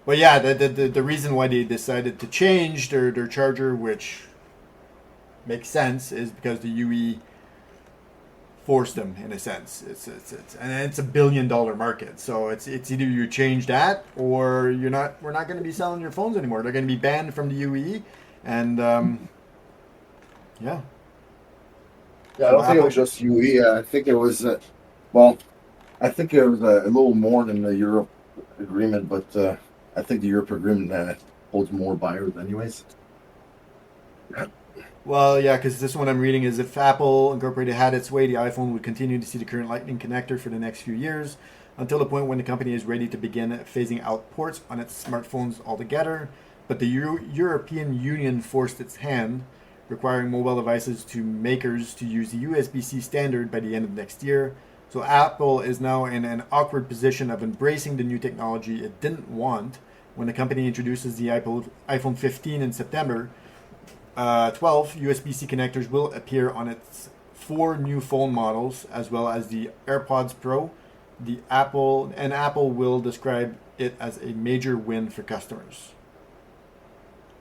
But yeah, the reason why they decided to change their charger, which makes sense, is because the UE forced them, in a sense. It's a $1 billion market, so it's either you change that or we're not going to be selling your phones anymore. They're going to be banned from the UE, and yeah. Yeah, I don't think it was just UE. I think it was I think it was a little more than the Europe agreement, but I think the Europe agreement holds more buyers anyways. Well, yeah, because this one I'm reading is if Apple Incorporated had its way, the iPhone would continue to see the current Lightning connector for the next few years until the point when the company is ready to begin phasing out ports on its smartphones altogether. But the European Union forced its hand, requiring mobile devices to makers to use the USB-C standard by the end of next year. So Apple is now in an awkward position of embracing the new technology it didn't want when the company introduces the iPhone 15 in September. 12 USB-C connectors will appear on its 4 new phone models, as well as the AirPods Pro. Apple will describe it as a major win for customers.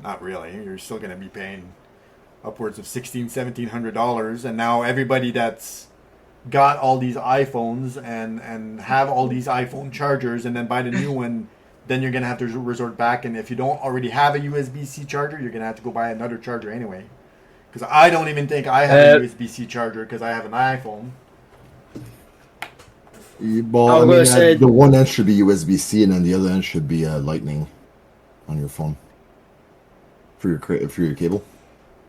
Not really. You're still going to be paying upwards of $1,600-$1,700, and now everybody that's got all these iPhones and have all these iPhone chargers and then buy the new one, then you're going to have to resort back, and if you don't already have a USB-C charger, you're going to have to go buy another charger anyway. Because I don't even think I have a USB-C charger because I have an iPhone. Well, the one end should be USB-C and then the other end should be Lightning on your phone for your cable.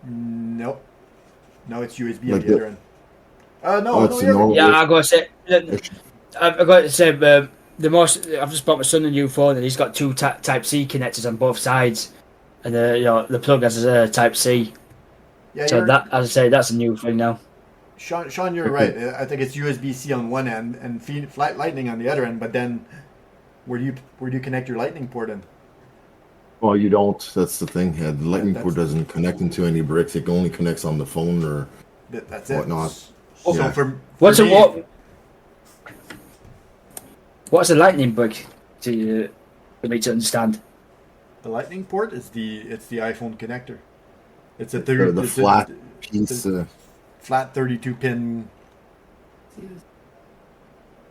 Nope. No, it's USB like on the other end. I got to say, I've just bought my son a new phone and he's got 2 Type-C connectors on both sides, and the plug has a Type-C. Yeah, so that, as I say, that's a new thing now. Sean, you're right. I think it's USB-C on one end and flat Lightning on the other end. But then, where do you connect your Lightning port in? Well, you don't. That's the thing. Yeah, the Lightning port doesn't connect into any bricks. It only connects on the phone or that's whatnot. So yeah. What's a Lightning brick for me to understand? The Lightning port is the iPhone connector. It's a flat piece. Flat 32 pin.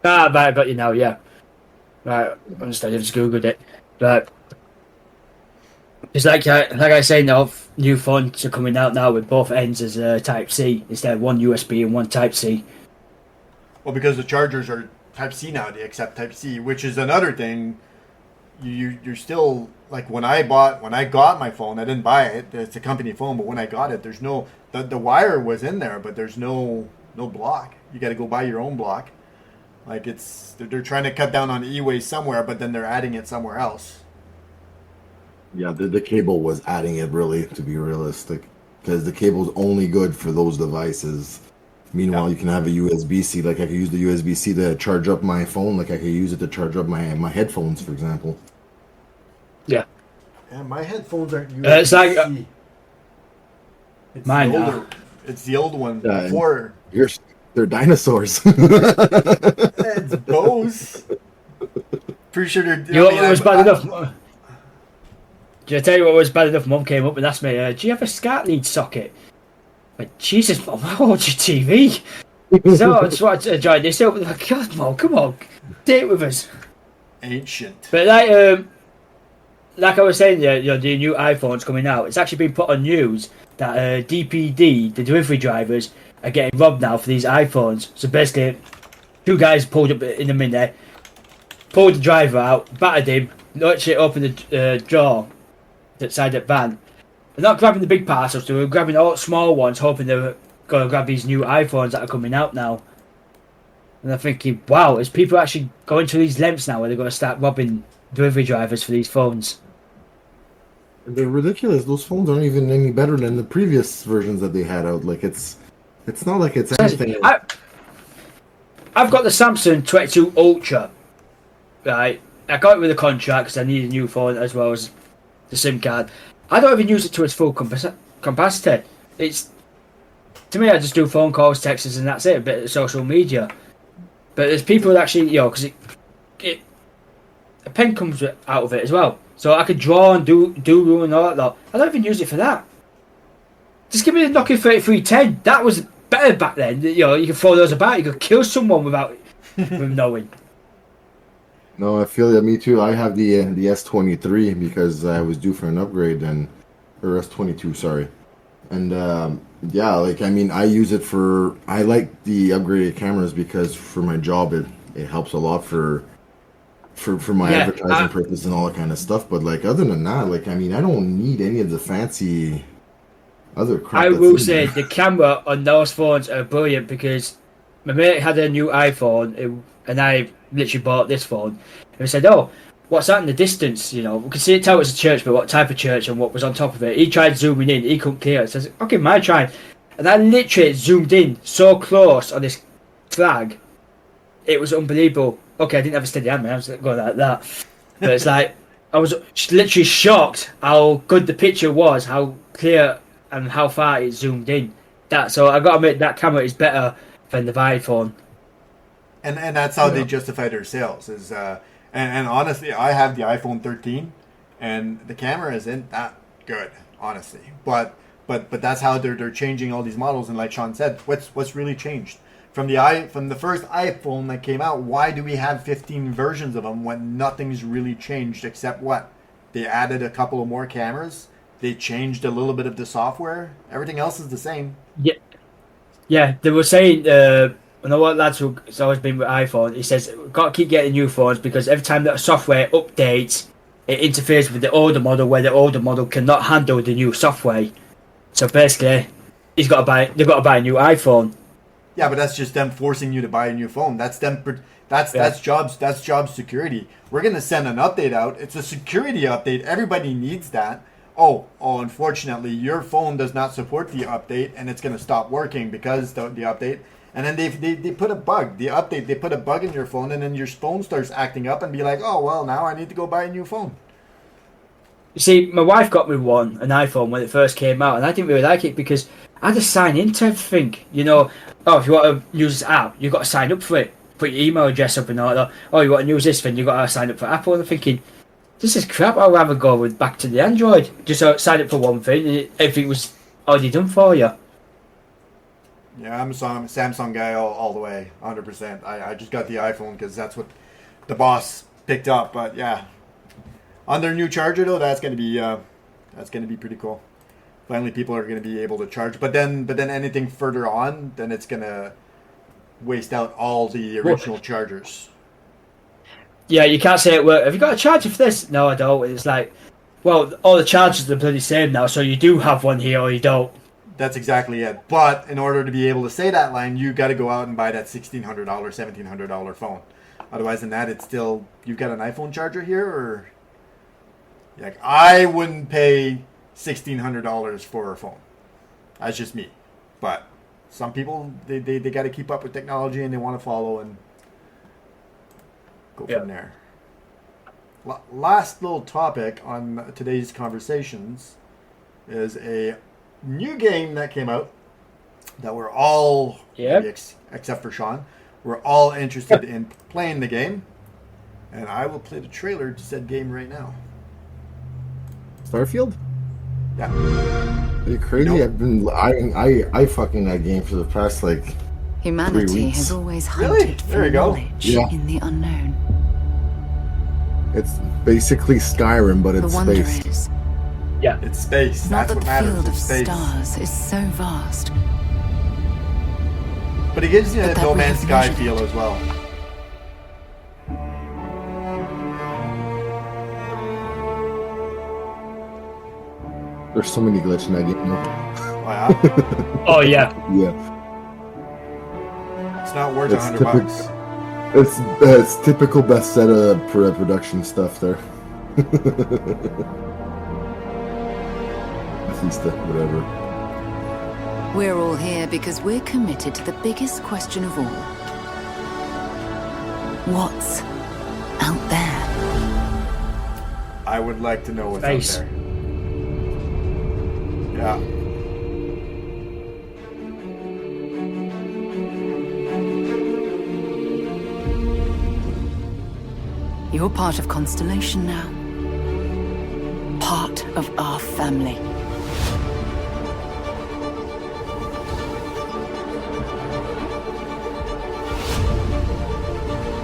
Right, I got you now. Yeah, right. I understand. I just googled it, but it's like I say now, new phones are coming out now with both ends as Type-C instead of one USB and one Type-C. Well, because the chargers are Type-C now, they accept Type-C, which is another thing. You're still like when I got my phone, I didn't buy it. It's a company phone, but when I got it, there's no the wire was in there, but there's no block. You got to go buy your own block. Like they're trying to cut down on e-waste somewhere, but then they're adding it somewhere else. Yeah, the cable was adding it, really, to be realistic, because the cable's only good for those devices. Meanwhile, you can have a USB-C. Like I could use the USB-C to charge up my phone. Like I could use it to charge up my headphones, for example. Yeah. Yeah, my headphones aren't USB-C. It's like it's mine. It's the old one before. They're dinosaurs. It's Bose. Pretty sure they're. You know what was bad enough? Did I tell you what was bad enough? Mum came up and asked me, "Do you have a SCART lead socket?" Like, Jesus, Mum, how old's your TV? So I just wanted to join this up. Like, God, Mum, come on, date with us. Ancient. But like, like I was saying, the new iPhones coming out. It's actually been put on news that DPD, the delivery drivers, are getting robbed now for these iPhones. So basically, two guys pulled up in the minute, pulled the driver out, battered him, literally opened the door outside that van. They're not grabbing the big parcels, they were grabbing all small ones, hoping they were going to grab these new iPhones that are coming out now. And I'm thinking, wow, is people actually going to these lengths now where they're going to start robbing delivery drivers for these phones? They're ridiculous. Those phones aren't even any better than the previous versions that they had out. Like it's not like it's anything. I've got the Samsung 22 Ultra, right? I got it with a contract because I need a new phone as well as the SIM card. I don't even use it to its full capacity. It's, to me, I just do phone calls, texts, and that's it. A bit of social media. But there's people that actually, because a pen comes out of it as well. So I could draw and do and all that lot. I don't even use it for that. Just give me the Nokia 3310. That was better back then. You could throw those about. You could kill someone without them knowing. No, I feel that. Me too. I have the S23 because I was due for an upgrade or S22, sorry. And I use it for. I like the upgraded cameras because for my job it helps a lot for my advertising purpose and all that kind of stuff. But other than that, I don't need any of the fancy other crap. I will say the camera on those phones are brilliant because my mate had a new iPhone and I literally bought this phone. And he said, "Oh, what's that in the distance? We can see it, tell it's a church, but what type of church and what was on top of it?" He tried zooming in, he couldn't clear it. So I said, "Okay, my try." And I literally zoomed in so close on this flag, it was unbelievable. Okay, I didn't have a steady hand, man. I was going like that. But it's I was literally shocked how good the picture was, how clear and how far it zoomed in. So I got to admit that camera is better than the iPhone. And that's how they justify their sales. And honestly, I have the iPhone 13, and the camera isn't that good, honestly. But that's how they're changing all these models. And like Sean said, what's really changed? From the first iPhone that came out, why do we have 15 versions of them when nothing's really changed except what? They added a couple of more cameras. They changed a little bit of the software. Everything else is the same. Yeah. They were saying, I know what lads who it's always been with iPhone. He says, got to keep getting new phones because every time that software updates, it interferes with the older model where the older model cannot handle the new software. So basically, they've got to buy a new iPhone. Yeah, but that's just them forcing you to buy a new phone. That's them. That's job security. We're gonna send an update out. It's a security update. Everybody needs that. Oh, unfortunately, your phone does not support the update, and it's gonna stop working because the update. And then they put a bug. The update, they put a bug in your phone, and then your phone starts acting up, and be like, oh well, now I need to go buy a new phone. You see, my wife got me an iPhone when it first came out, and I didn't really like it because I had to sign into everything. Oh, if you want to use this app, you've got to sign up for it. Put your email address up and all that. Oh, you want to use this thing, you've got to sign up for Apple. And I'm thinking, this is crap. I'd rather go back to the Android. Just sign up for one thing, and everything was already done for you. Yeah, I'm a Samsung guy all the way, 100%. I just got the iPhone because that's what the boss picked up. But yeah, on their new charger though, that's gonna be pretty cool. Finally, people are going to be able to charge. But then anything further on, then it's going to waste out all the original chargers. Yeah, you can't say it works. Have you got a charger for this? No, I don't. It's well, all the chargers are bloody same now, so you do have one here or you don't. That's exactly it. But in order to be able to say that line, you got to go out and buy that $1,600, $1,700 phone. Otherwise than that, it's still, you've got an iPhone charger here, or I wouldn't pay $1,600 for a phone. That's just me. But some people, they got to keep up with technology and they want to follow and go from there. Last little topic on today's conversations is a new game that came out that we're all, except for Sean, we're all interested in playing the game. And I will play the trailer to said game right now. Starfield? Yeah. Are you crazy? Nope. I've been I fucking that game for the past 3 Humanity weeks. has always hunted for knowledge in the unknown. It's basically Skyrim, but The it's wonder space. is, Yeah. It's space. not That's that what the matters. field of It's space. stars is so vast, But it gives you but a that No we Man's have Sky measured feel it. as well. There's so many glitches in that game. Oh, yeah? Oh yeah. Yeah. It's not worth It's $100. It's typical best setup production stuff there. Bethesda, whatever. We're all here because we're committed to the biggest question of all. What's out there? I would like to know what's Space. out there. Yeah. You're part of Constellation now. Part of our family.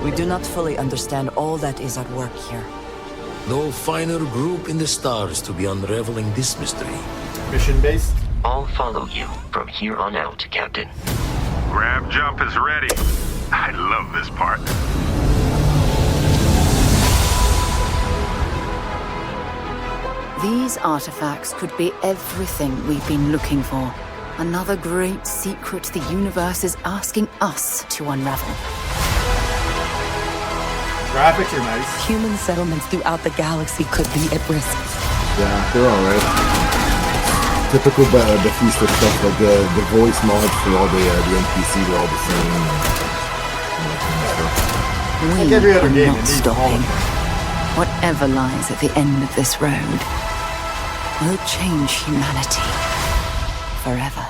We do not fully understand all that is at work here. No finer group in the stars to be unraveling this mystery. Mission based? I'll follow you from here on out, Captain. Grab jump is ready. I love this part. These artifacts could be everything we've been looking for. Another great secret the universe is asking us to unravel. Graphics are nice. Human settlements throughout the galaxy could be at risk. Yeah, they're alright. Typical Bethesda stuff, like the voice mods for all the NPCs are all the same. Like every other are game, not it needs stopping. polish. Whatever lies at the end of this road will change humanity forever.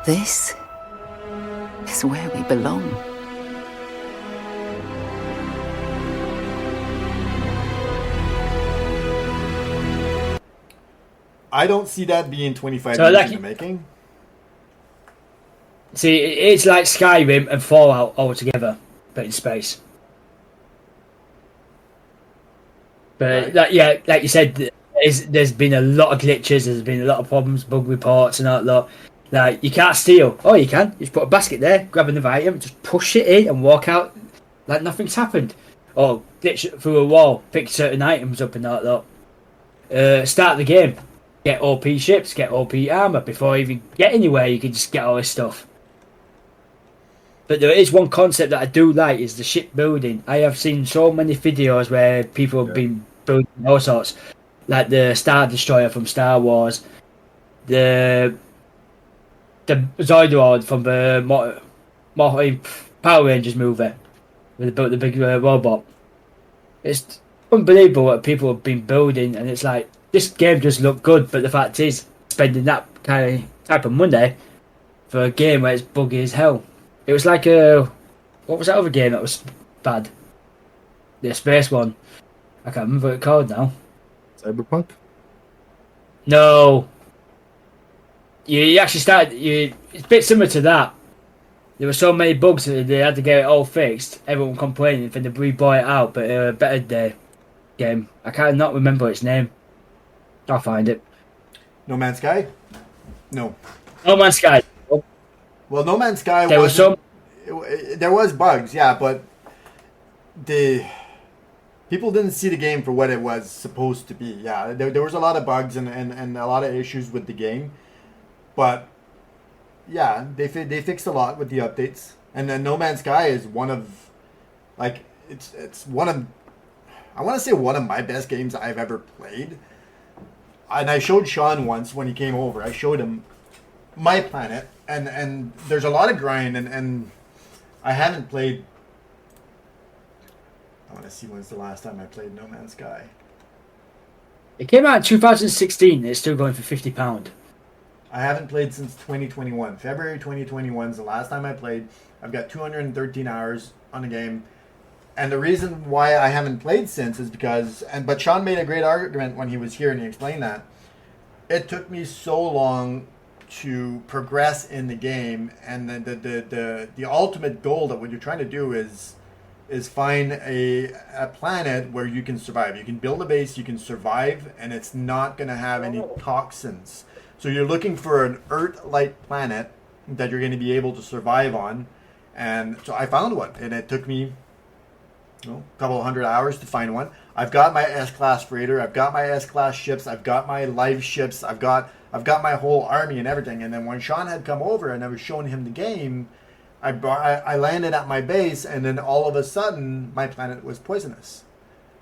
This is where we belong. I don't see that being 25 So years like- in the making. See, it's like Skyrim and Fallout all together, but in space. But yeah, like you said, there's been a lot of glitches. There's been a lot of problems, bug reports, and that lot. Like you can't steal. Oh, you can. You just put a basket there, grab another item, just push it in, and walk out like nothing's happened. Or glitch through a wall, pick certain items up, and that lot. Start the game, get OP ships, get OP armor before you even get anywhere. You can just get all this stuff. But there is one concept that I do like is the ship building. I have seen so many videos where people have been building all sorts, like the Star Destroyer from Star Wars, the Zoidrod from the Power Rangers movie, where they built the big robot. It's unbelievable what people have been building, and it's like this game does look good, but the fact is, spending that kind of type of money for a game where it's buggy as hell. It was like what was that other game that was bad? The space one. I can't remember what it's called now. Cyberpunk? No. You actually started. It's a bit similar to that. There were so many bugs that they had to get it all fixed. Everyone complaining, then they bought it out, but a better day game. I can't not remember its name. I'll find it. No Man's Sky? No. No Man's Sky. Well, No Man's Sky There was there was bugs, yeah, but the people didn't see the game for what it was supposed to be. Yeah, there was a lot of bugs and a lot of issues with the game, but yeah, they fixed a lot with the updates. And then No Man's Sky is one of, like, it's one of, I want to say one of my best games I've ever played. And I showed Sean once when he came over. I showed him my planet, and there's a lot of grind, and I haven't played. I want to see when's the last time I played No Man's Sky. It came out in 2016. And it's still going for £50. I haven't played since 2021. February 2021 is the last time I played. I've got 213 hours on the game. And the reason why I haven't played since is because, but Sean made a great argument when he was here and he explained that. it took me so long to progress in the game, and the ultimate goal that what you're trying to do is find a planet where you can survive. You can build a base, you can survive, and it's not going to have any toxins. So you're looking for an Earth-like planet that you're going to be able to survive on. And so I found one, and it took me a couple of 100 hours to find one. I've got my S-class freighter, I've got my S-class ships, I've got my live ships, I've got my whole army and everything. And then when Sean had come over and I was showing him the game, I landed at my base, and then all of a sudden my planet was poisonous.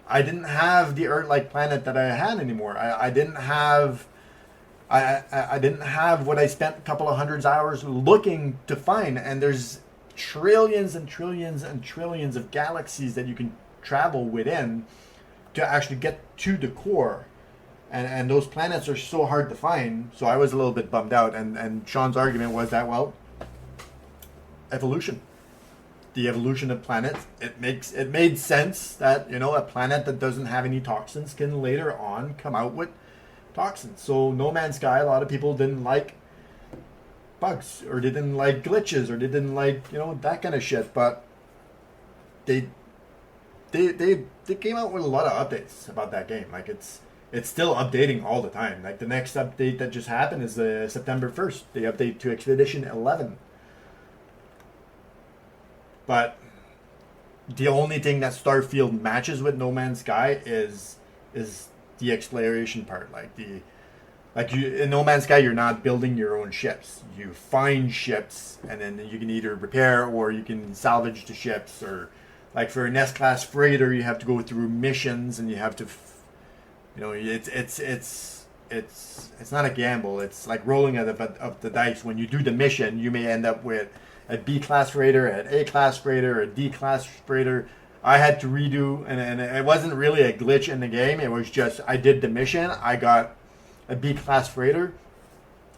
I didn't have the Earth-like planet that I had anymore. I didn't have what I spent a couple of hundred hours looking to find. And there's trillions and trillions and trillions of galaxies that you can travel within to actually get to the core. And those planets are so hard to find. So I was a little bit bummed out. And Sean's argument was that, well, evolution, the evolution of planets, it made sense that, a planet that doesn't have any toxins can later on come out with toxins. So No Man's Sky, a lot of people didn't like bugs, or they didn't like glitches, or they didn't like that kind of shit, but they came out with a lot of updates about that game. Like it's still updating all the time. Like the next update that just happened is September 1st. They update to Expedition 11. But the only thing that Starfield matches with No Man's Sky is the exploration part. In No Man's Sky, you're not building your own ships. You find ships, and then you can either repair or you can salvage the ships. Or like for an S-class freighter, you have to go through missions, and you have to, it's not a gamble. It's like rolling of the dice. When you do the mission, you may end up with a B-class freighter, an A-class freighter, a D-class freighter. I had to redo, and it wasn't really a glitch in the game. It was just I did the mission. I got a B-class freighter,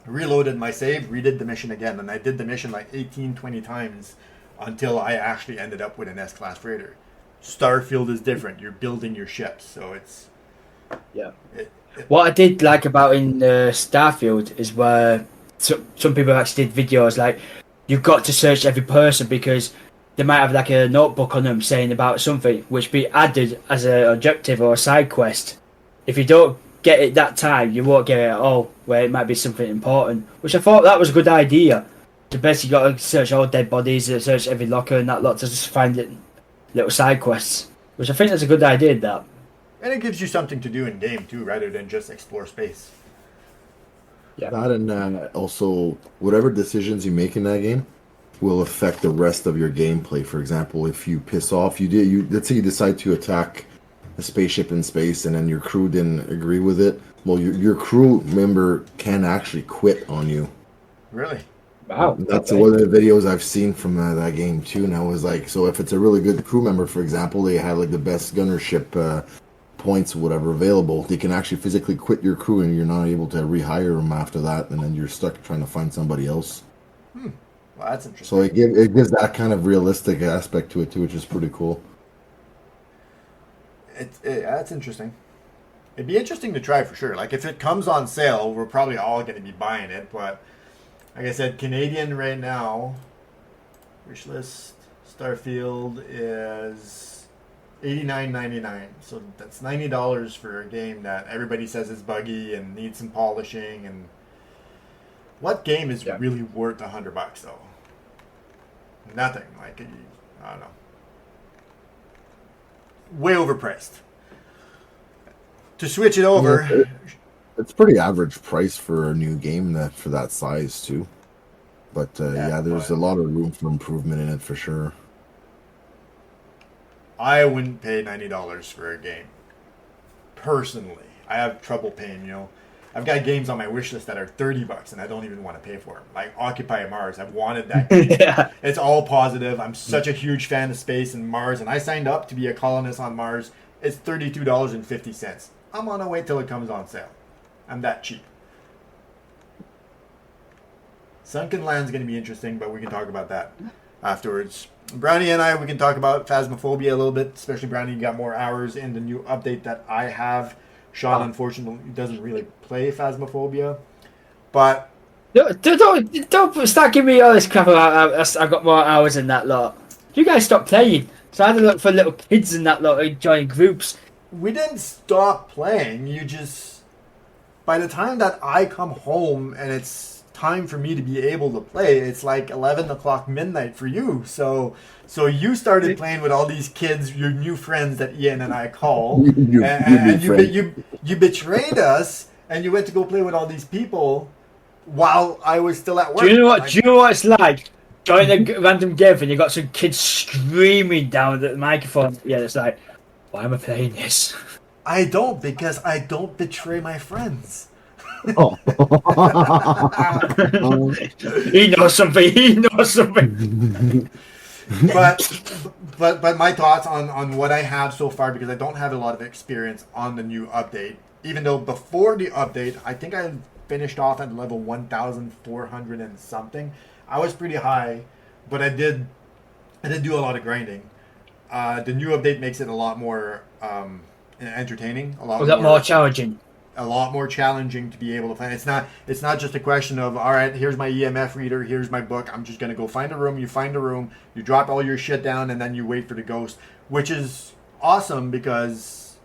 reloaded my save, redid the mission again. And I did the mission like 18, 20 times until I actually ended up with an S-class freighter. Starfield is different. You're building your ships, so it's... Yeah. What I did like about in Starfield is where some people actually did videos like, you've got to search every person because they might have like a notebook on them saying about something which be added as an objective or a side quest. If you don't get it that time, you won't get it at all, where it might be something important, which I thought that was a good idea. So basically you got to search all dead bodies, search every locker and that lot to just find it, little side quests, which I think that's a good idea, that. And it gives you something to do in game too, rather than just explore space. Yeah. That and also whatever decisions you make in that game will affect the rest of your gameplay. For example, if you piss off, let's say you decide to attack a spaceship in space and then your crew didn't agree with it. Well, your crew member can actually quit on you. Really? Wow. That's one of the videos I've seen from that game too. And I was like, so if it's a really good crew member, for example, they have like the best gunnership points or whatever available, they can actually physically quit your crew and you're not able to rehire them after that, and then you're stuck trying to find somebody else. Well, that's interesting. So it gives that kind of realistic aspect to it too, which is pretty cool. That's interesting. It'd be interesting to try for sure. Like if it comes on sale, we're probably all going to be buying it. But like I said, Canadian right now, wish list Starfield is $89.99. So that's $90 for a game that everybody says is buggy and needs some polishing. And what game is really worth $100 though? Nothing. Like I don't know. Way overpriced. To switch it over, it's pretty average price for a new game for that size too. But there's a lot of room for improvement in it for sure. I wouldn't pay $90 for a game. Personally, I have trouble paying. I've got games on my wish list that are $30 and I don't even want to pay for them. Like Occupy Mars, I've wanted that game. Yeah. It's all positive. I'm such a huge fan of space and Mars, and I signed up to be a colonist on Mars. It's $32.50. I'm gonna wait till it comes on sale. I'm that cheap. Sunken Land's gonna be interesting, but we can talk about that afterwards. Brownie and I, we can talk about Phasmophobia a little bit, especially Brownie, you got more hours in the new update that I have. Sean, unfortunately, doesn't really play Phasmophobia, but Don't start giving me all this crap about I've got more hours in that lot. You guys stop playing. So I had to look for little kids in that lot who join groups. we didn't stop playing. You just, by the time that I come home and it's time for me to be able to play, it's like 11 o'clock midnight for you. So you started playing with all these kids, your new friends that Ian and I call, and you betrayed us, and you went to go play with all these people while I was still at work. Do you know what it's like? Join a random game and you got some kids screaming down the microphone. Yeah, it's like, why am I playing this? I don't, because I don't betray my friends. Oh. He knows something. He knows something. but my thoughts on what I have so far, because I don't have a lot of experience on the new update. Even though before the update, I think I finished off at level 1,400 and something. I was pretty high, but I did do a lot of grinding. The new update makes it a lot more entertaining, a lot more challenging. A lot more challenging to be able to find. It's not just a question of, all right, here's my EMF reader, here's my book, I'm just gonna go find a room. You find a room, you drop all your shit down, and then you wait for the ghost, which is awesome, because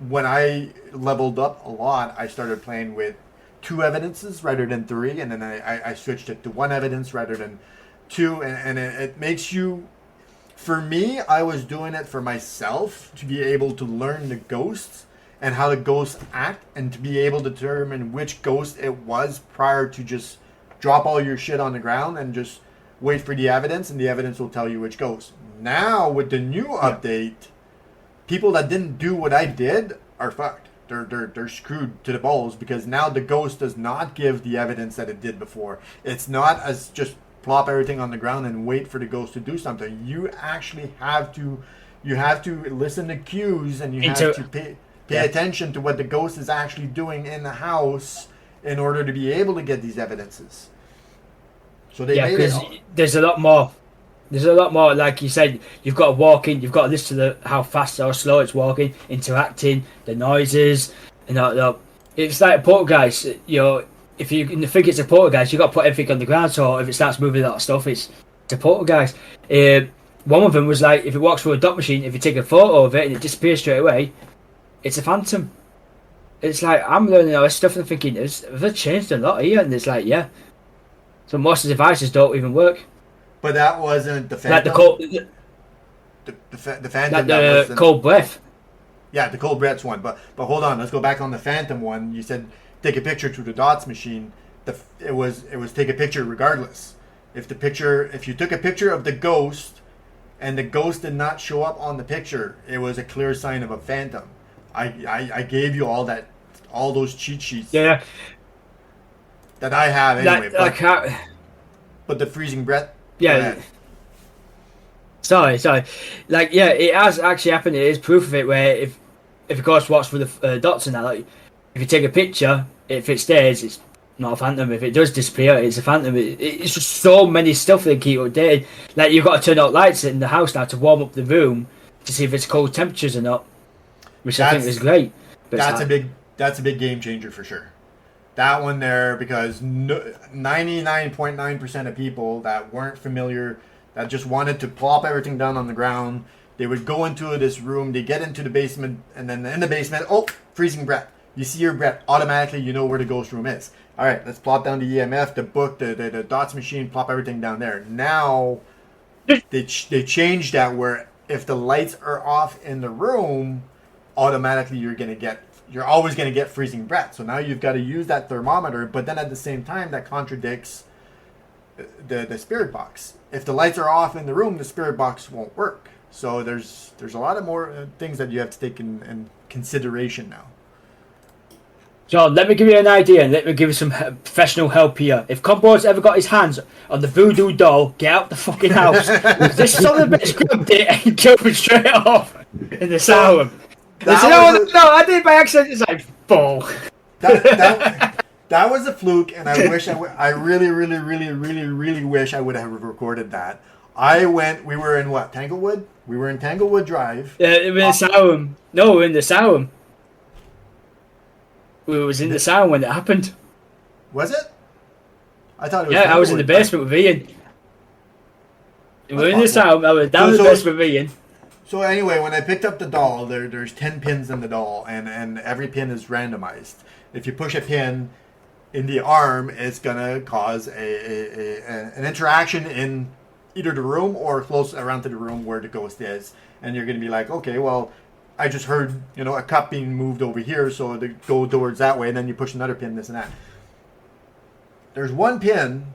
when I leveled up a lot, I started playing with 2 evidences rather than 3, and then I switched it to 1 evidence rather than 2, and it makes you, for me, I was doing it for myself to be able to learn the ghosts and how the ghosts act, and to be able to determine which ghost it was prior to just drop all your shit on the ground and just wait for the evidence, and the evidence will tell you which ghost. Now, with the new update, people that didn't do what I did are fucked. They're screwed to the balls, because now the ghost does not give the evidence that it did before. It's not as just plop everything on the ground and wait for the ghost to do something. You actually have to listen to cues, and you have to pay attention to what the ghost is actually doing in the house in order to be able to get these evidences. So they made it. There's a lot more. There's a lot more, like you said, you've got to walk in, you've got to listen to how fast or slow it's walking, interacting, the noises, and all. It's like a poltergeist. If you think it's a poltergeist, you've got to put everything on the ground, so if it starts moving a lot of stuff, it's a poltergeist. One of them was like, if it walks through a dot machine, if you take a photo of it and it disappears straight away, it's a phantom. It's like, I'm learning all this stuff and thinking, they've changed a lot here, and it's like, yeah. So most of the devices don't even work. But that wasn't the Phantom. Like the Phantom. Like the cold breath. Yeah, the cold breath's one. But hold on, let's go back on the Phantom one. You said take a picture through the dots machine. It was take a picture regardless. If you took a picture of the ghost, and the ghost did not show up on the picture, it was a clear sign of a phantom. I gave you all those cheat sheets. Yeah. That I have anyway. But the freezing breath. Yeah. Sorry. Like, yeah, it has actually happened. It is proof of it. Where if a ghost walks through the dots and that, like, if you take a picture, if it stays, it's not a phantom. If it does disappear, it's a phantom. It's just so many stuff they keep updating. Like, you've got to turn out lights in the house now to warm up the room to see if it's cold temperatures or not, which I think is great. But that's a big game changer for sure. That one there, because 99.9% of people that weren't familiar, that just wanted to plop everything down on the ground, they would go into this room, they get into the basement, and then in the basement, freezing breath. You see your breath, automatically you know where the ghost room is. All right, let's plop down the EMF, the book, the dots machine, plop everything down there. Now, they changed that where if the lights are off in the room, automatically you're always going to get freezing breath. So now you've got to use that thermometer, but then at the same time, that contradicts the spirit box. If the lights are off in the room, the spirit box won't work. So there's a lot of more things that you have to take in consideration now. John, let me give you an idea, and let me give you some professional help here. If Combo's ever got his hands on the voodoo doll, get out the fucking house. This son of a bitch grabbed it and killed me straight off in the sound. No, I did it by accident. It's like, bull. That was a fluke, and I wish I really wish I would have recorded that. We were in what, Tanglewood? We were in Tanglewood Drive. Yeah, in the Sound. No, we're in the Sound. we was in the sound when it happened. Was it? I thought it was. Yeah, I was in the basement with Ian. We were in the sound. I was down in the basement with Ian. So anyway, when I picked up the doll, there's 10 pins in the doll, and every pin is randomized. If you push a pin in the arm, it's gonna cause an interaction in either the room or close around to the room where the ghost is, and you're gonna be like, okay, well, I just heard a cup being moved over here, so to go towards that way, and then you push another pin, this and that. There's one pin,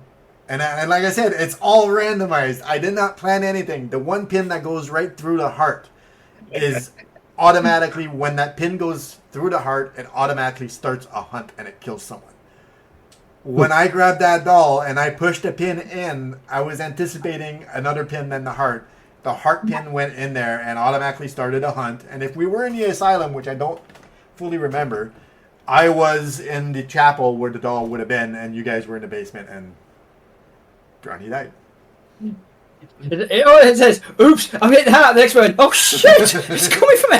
and like I said, it's all randomized. I did not plan anything. The one pin that goes right through the heart is automatically, when that pin goes through the heart, it automatically starts a hunt and it kills someone. When I grabbed that doll and I pushed a pin in, I was anticipating another pin than the heart. The heart pin went in there and automatically started a hunt. And if we were in the asylum, which I don't fully remember, I was in the chapel where the doll would have been, and you guys were in the basement, and Johnny died. It says, "Oops, I'm hitting the heart." The next one, "Oh shit, it's coming for me."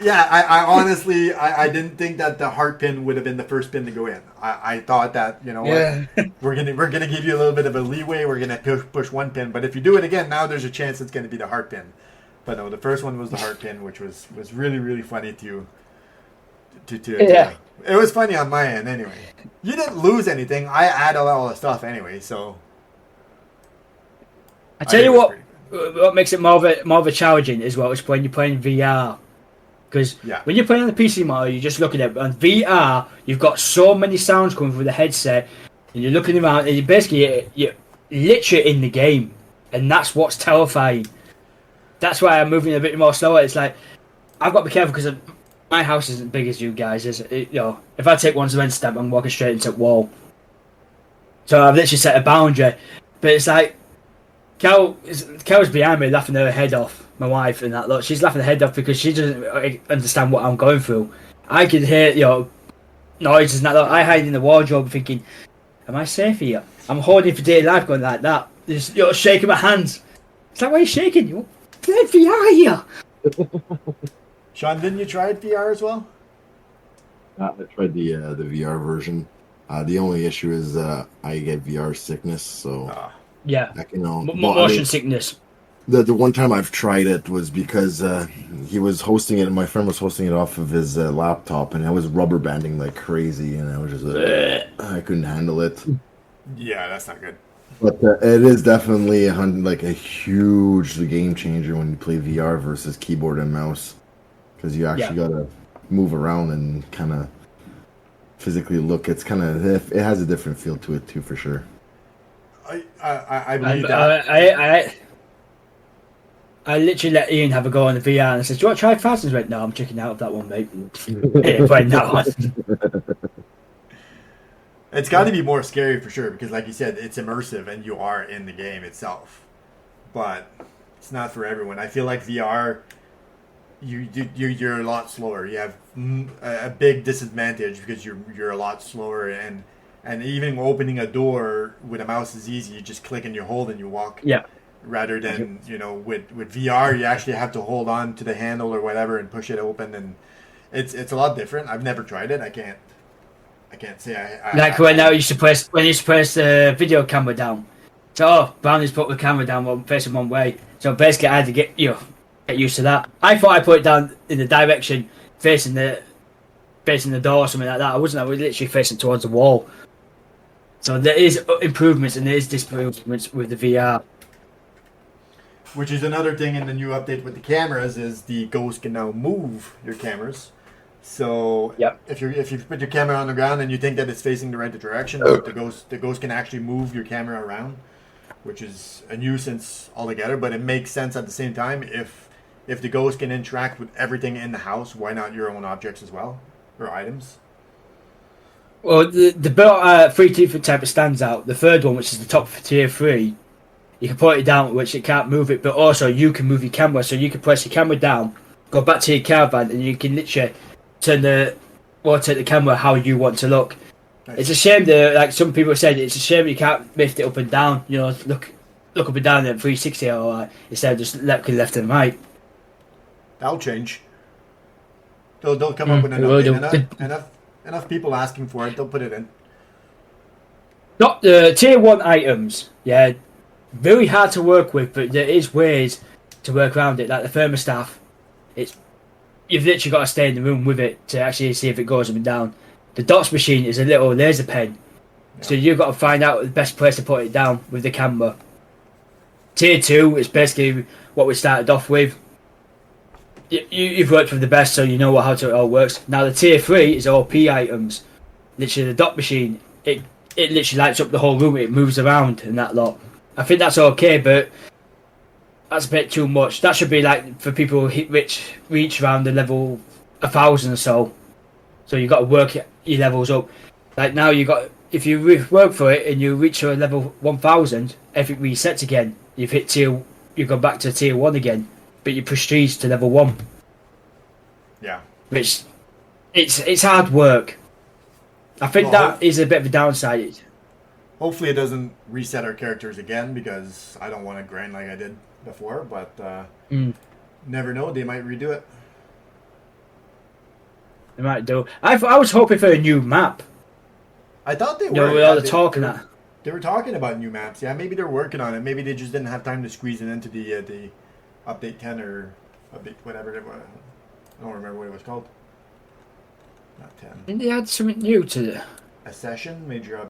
Yeah, I honestly, I didn't think that the heart pin would have been the first pin to go in. I thought that, what, we're gonna give you a little bit of a leeway. We're gonna push one pin, but if you do it again, now there's a chance it's gonna be the heart pin. But no, the first one was the heart pin, which was really, really funny to it was funny on my end anyway. You didn't lose anything. I added all the stuff anyway, so. I tell you what makes it more of a challenging as well is when you're playing VR. Because when you're playing on the PC model, you're just looking at it. On VR, you've got so many sounds coming through the headset, and you're looking around, and you're literally in the game, and that's what's terrifying. That's why I'm moving a bit more slower. It's like I've got to be careful because my house isn't big as you guys. If I take one cement stamp, I'm walking straight into a wall. So I've literally set a boundary. But it's like Kel's behind me laughing her head off. My wife and that. Look, she's laughing her head off because she doesn't understand what I'm going through. I can hear noises and that. Look, I hide in the wardrobe thinking, "Am I safe here?" I'm holding for dear life, going like that. Just shaking my hands. It's like, why are you shaking? You're playing VR here. Sean, didn't you try VR as well? I tried the VR version. The only issue is I get VR sickness, so motion sickness. The one time I've tried it was because he was hosting it, and my friend was hosting it off of his laptop, and I was rubber banding like crazy, and I was just I couldn't handle it. Yeah, that's not good. But it is definitely a huge game changer when you play VR versus keyboard and mouse, because you actually gotta move around and kind of physically look. It's it has a different feel to it too, for sure. I believe that. I literally let Ian have a go on the VR and I said, "Do you want to try Fastens?" Went, "No, I'm checking out of that one, mate." Playing that one. It's got to be more scary for sure because, like you said, it's immersive and you are in the game itself. But it's not for everyone. I feel like VR, you're a lot slower. You have a big disadvantage because you're a lot slower, and even opening a door with a mouse is easy. You just click and you hold and you walk. Yeah. Rather than with VR, you actually have to hold on to the handle or whatever and push it open, and it's a lot different. I've never tried it. I can't say I when I used to press the video camera down. So Brownie's put the camera down facing one way. So basically, I had to get used to that. I thought I put it down in the direction facing the door or something like that. I was literally facing towards the wall. So there is improvements and there is improvements with the VR. Which is another thing in the new update with the cameras is the Ghost can now move your cameras. So if you put your camera on the ground and you think that it's facing the right direction, the Ghost can actually move your camera around, which is a nuisance altogether. But it makes sense at the same time. If the Ghost can interact with everything in the house, why not your own objects as well or items? Well, the built 3 different type of stands out. The third one, which is the top for tier 3. You can point it down, which it can't move it, but also you can move your camera. So you can press your camera down, go back to your caravan, and you can literally rotate the camera how you want to look. Nice. It's a shame that, like some people said, it's a shame you can't lift it up and down. Look up and down at 360 or instead of just left and right. That'll change. They'll come up with enough enough people asking for it, they'll put it in. Not the tier 1 items, yeah, very hard to work with, but there is ways to work around it. Like the thermostat, you've literally got to stay in the room with it to actually see if it goes up and down. The dots machine is a little laser pen, so you've got to find out the best place to put it down with the camera. Tier 2 is basically what we started off with. You've worked with the best, so you know how it all works. Now the tier 3 is OP items. Literally the dot machine, it literally lights up the whole room, it moves around and that lot. I think that's okay, but that's a bit too much. That should be like for people who reach around the level 1,000 or so. So you've got to work your levels up. Like now if you work for it and you reach a level 1,000, everything resets again. You go back to tier 1 again, but you prestige to level 1. Yeah. Which, it's hard work. I think that is a bit of a downside. Hopefully it doesn't reset our characters again, because I don't want to grind like I did before, but never know, they might redo it. They might do. I was hoping for a new map. I thought they were. You know, with all the talking that. They were talking about new maps. Yeah, maybe they're working on it. Maybe they just didn't have time to squeeze it into the update 10 or update whatever it was. I don't remember what it was called. Not 10. Didn't they add something new to it? A session, major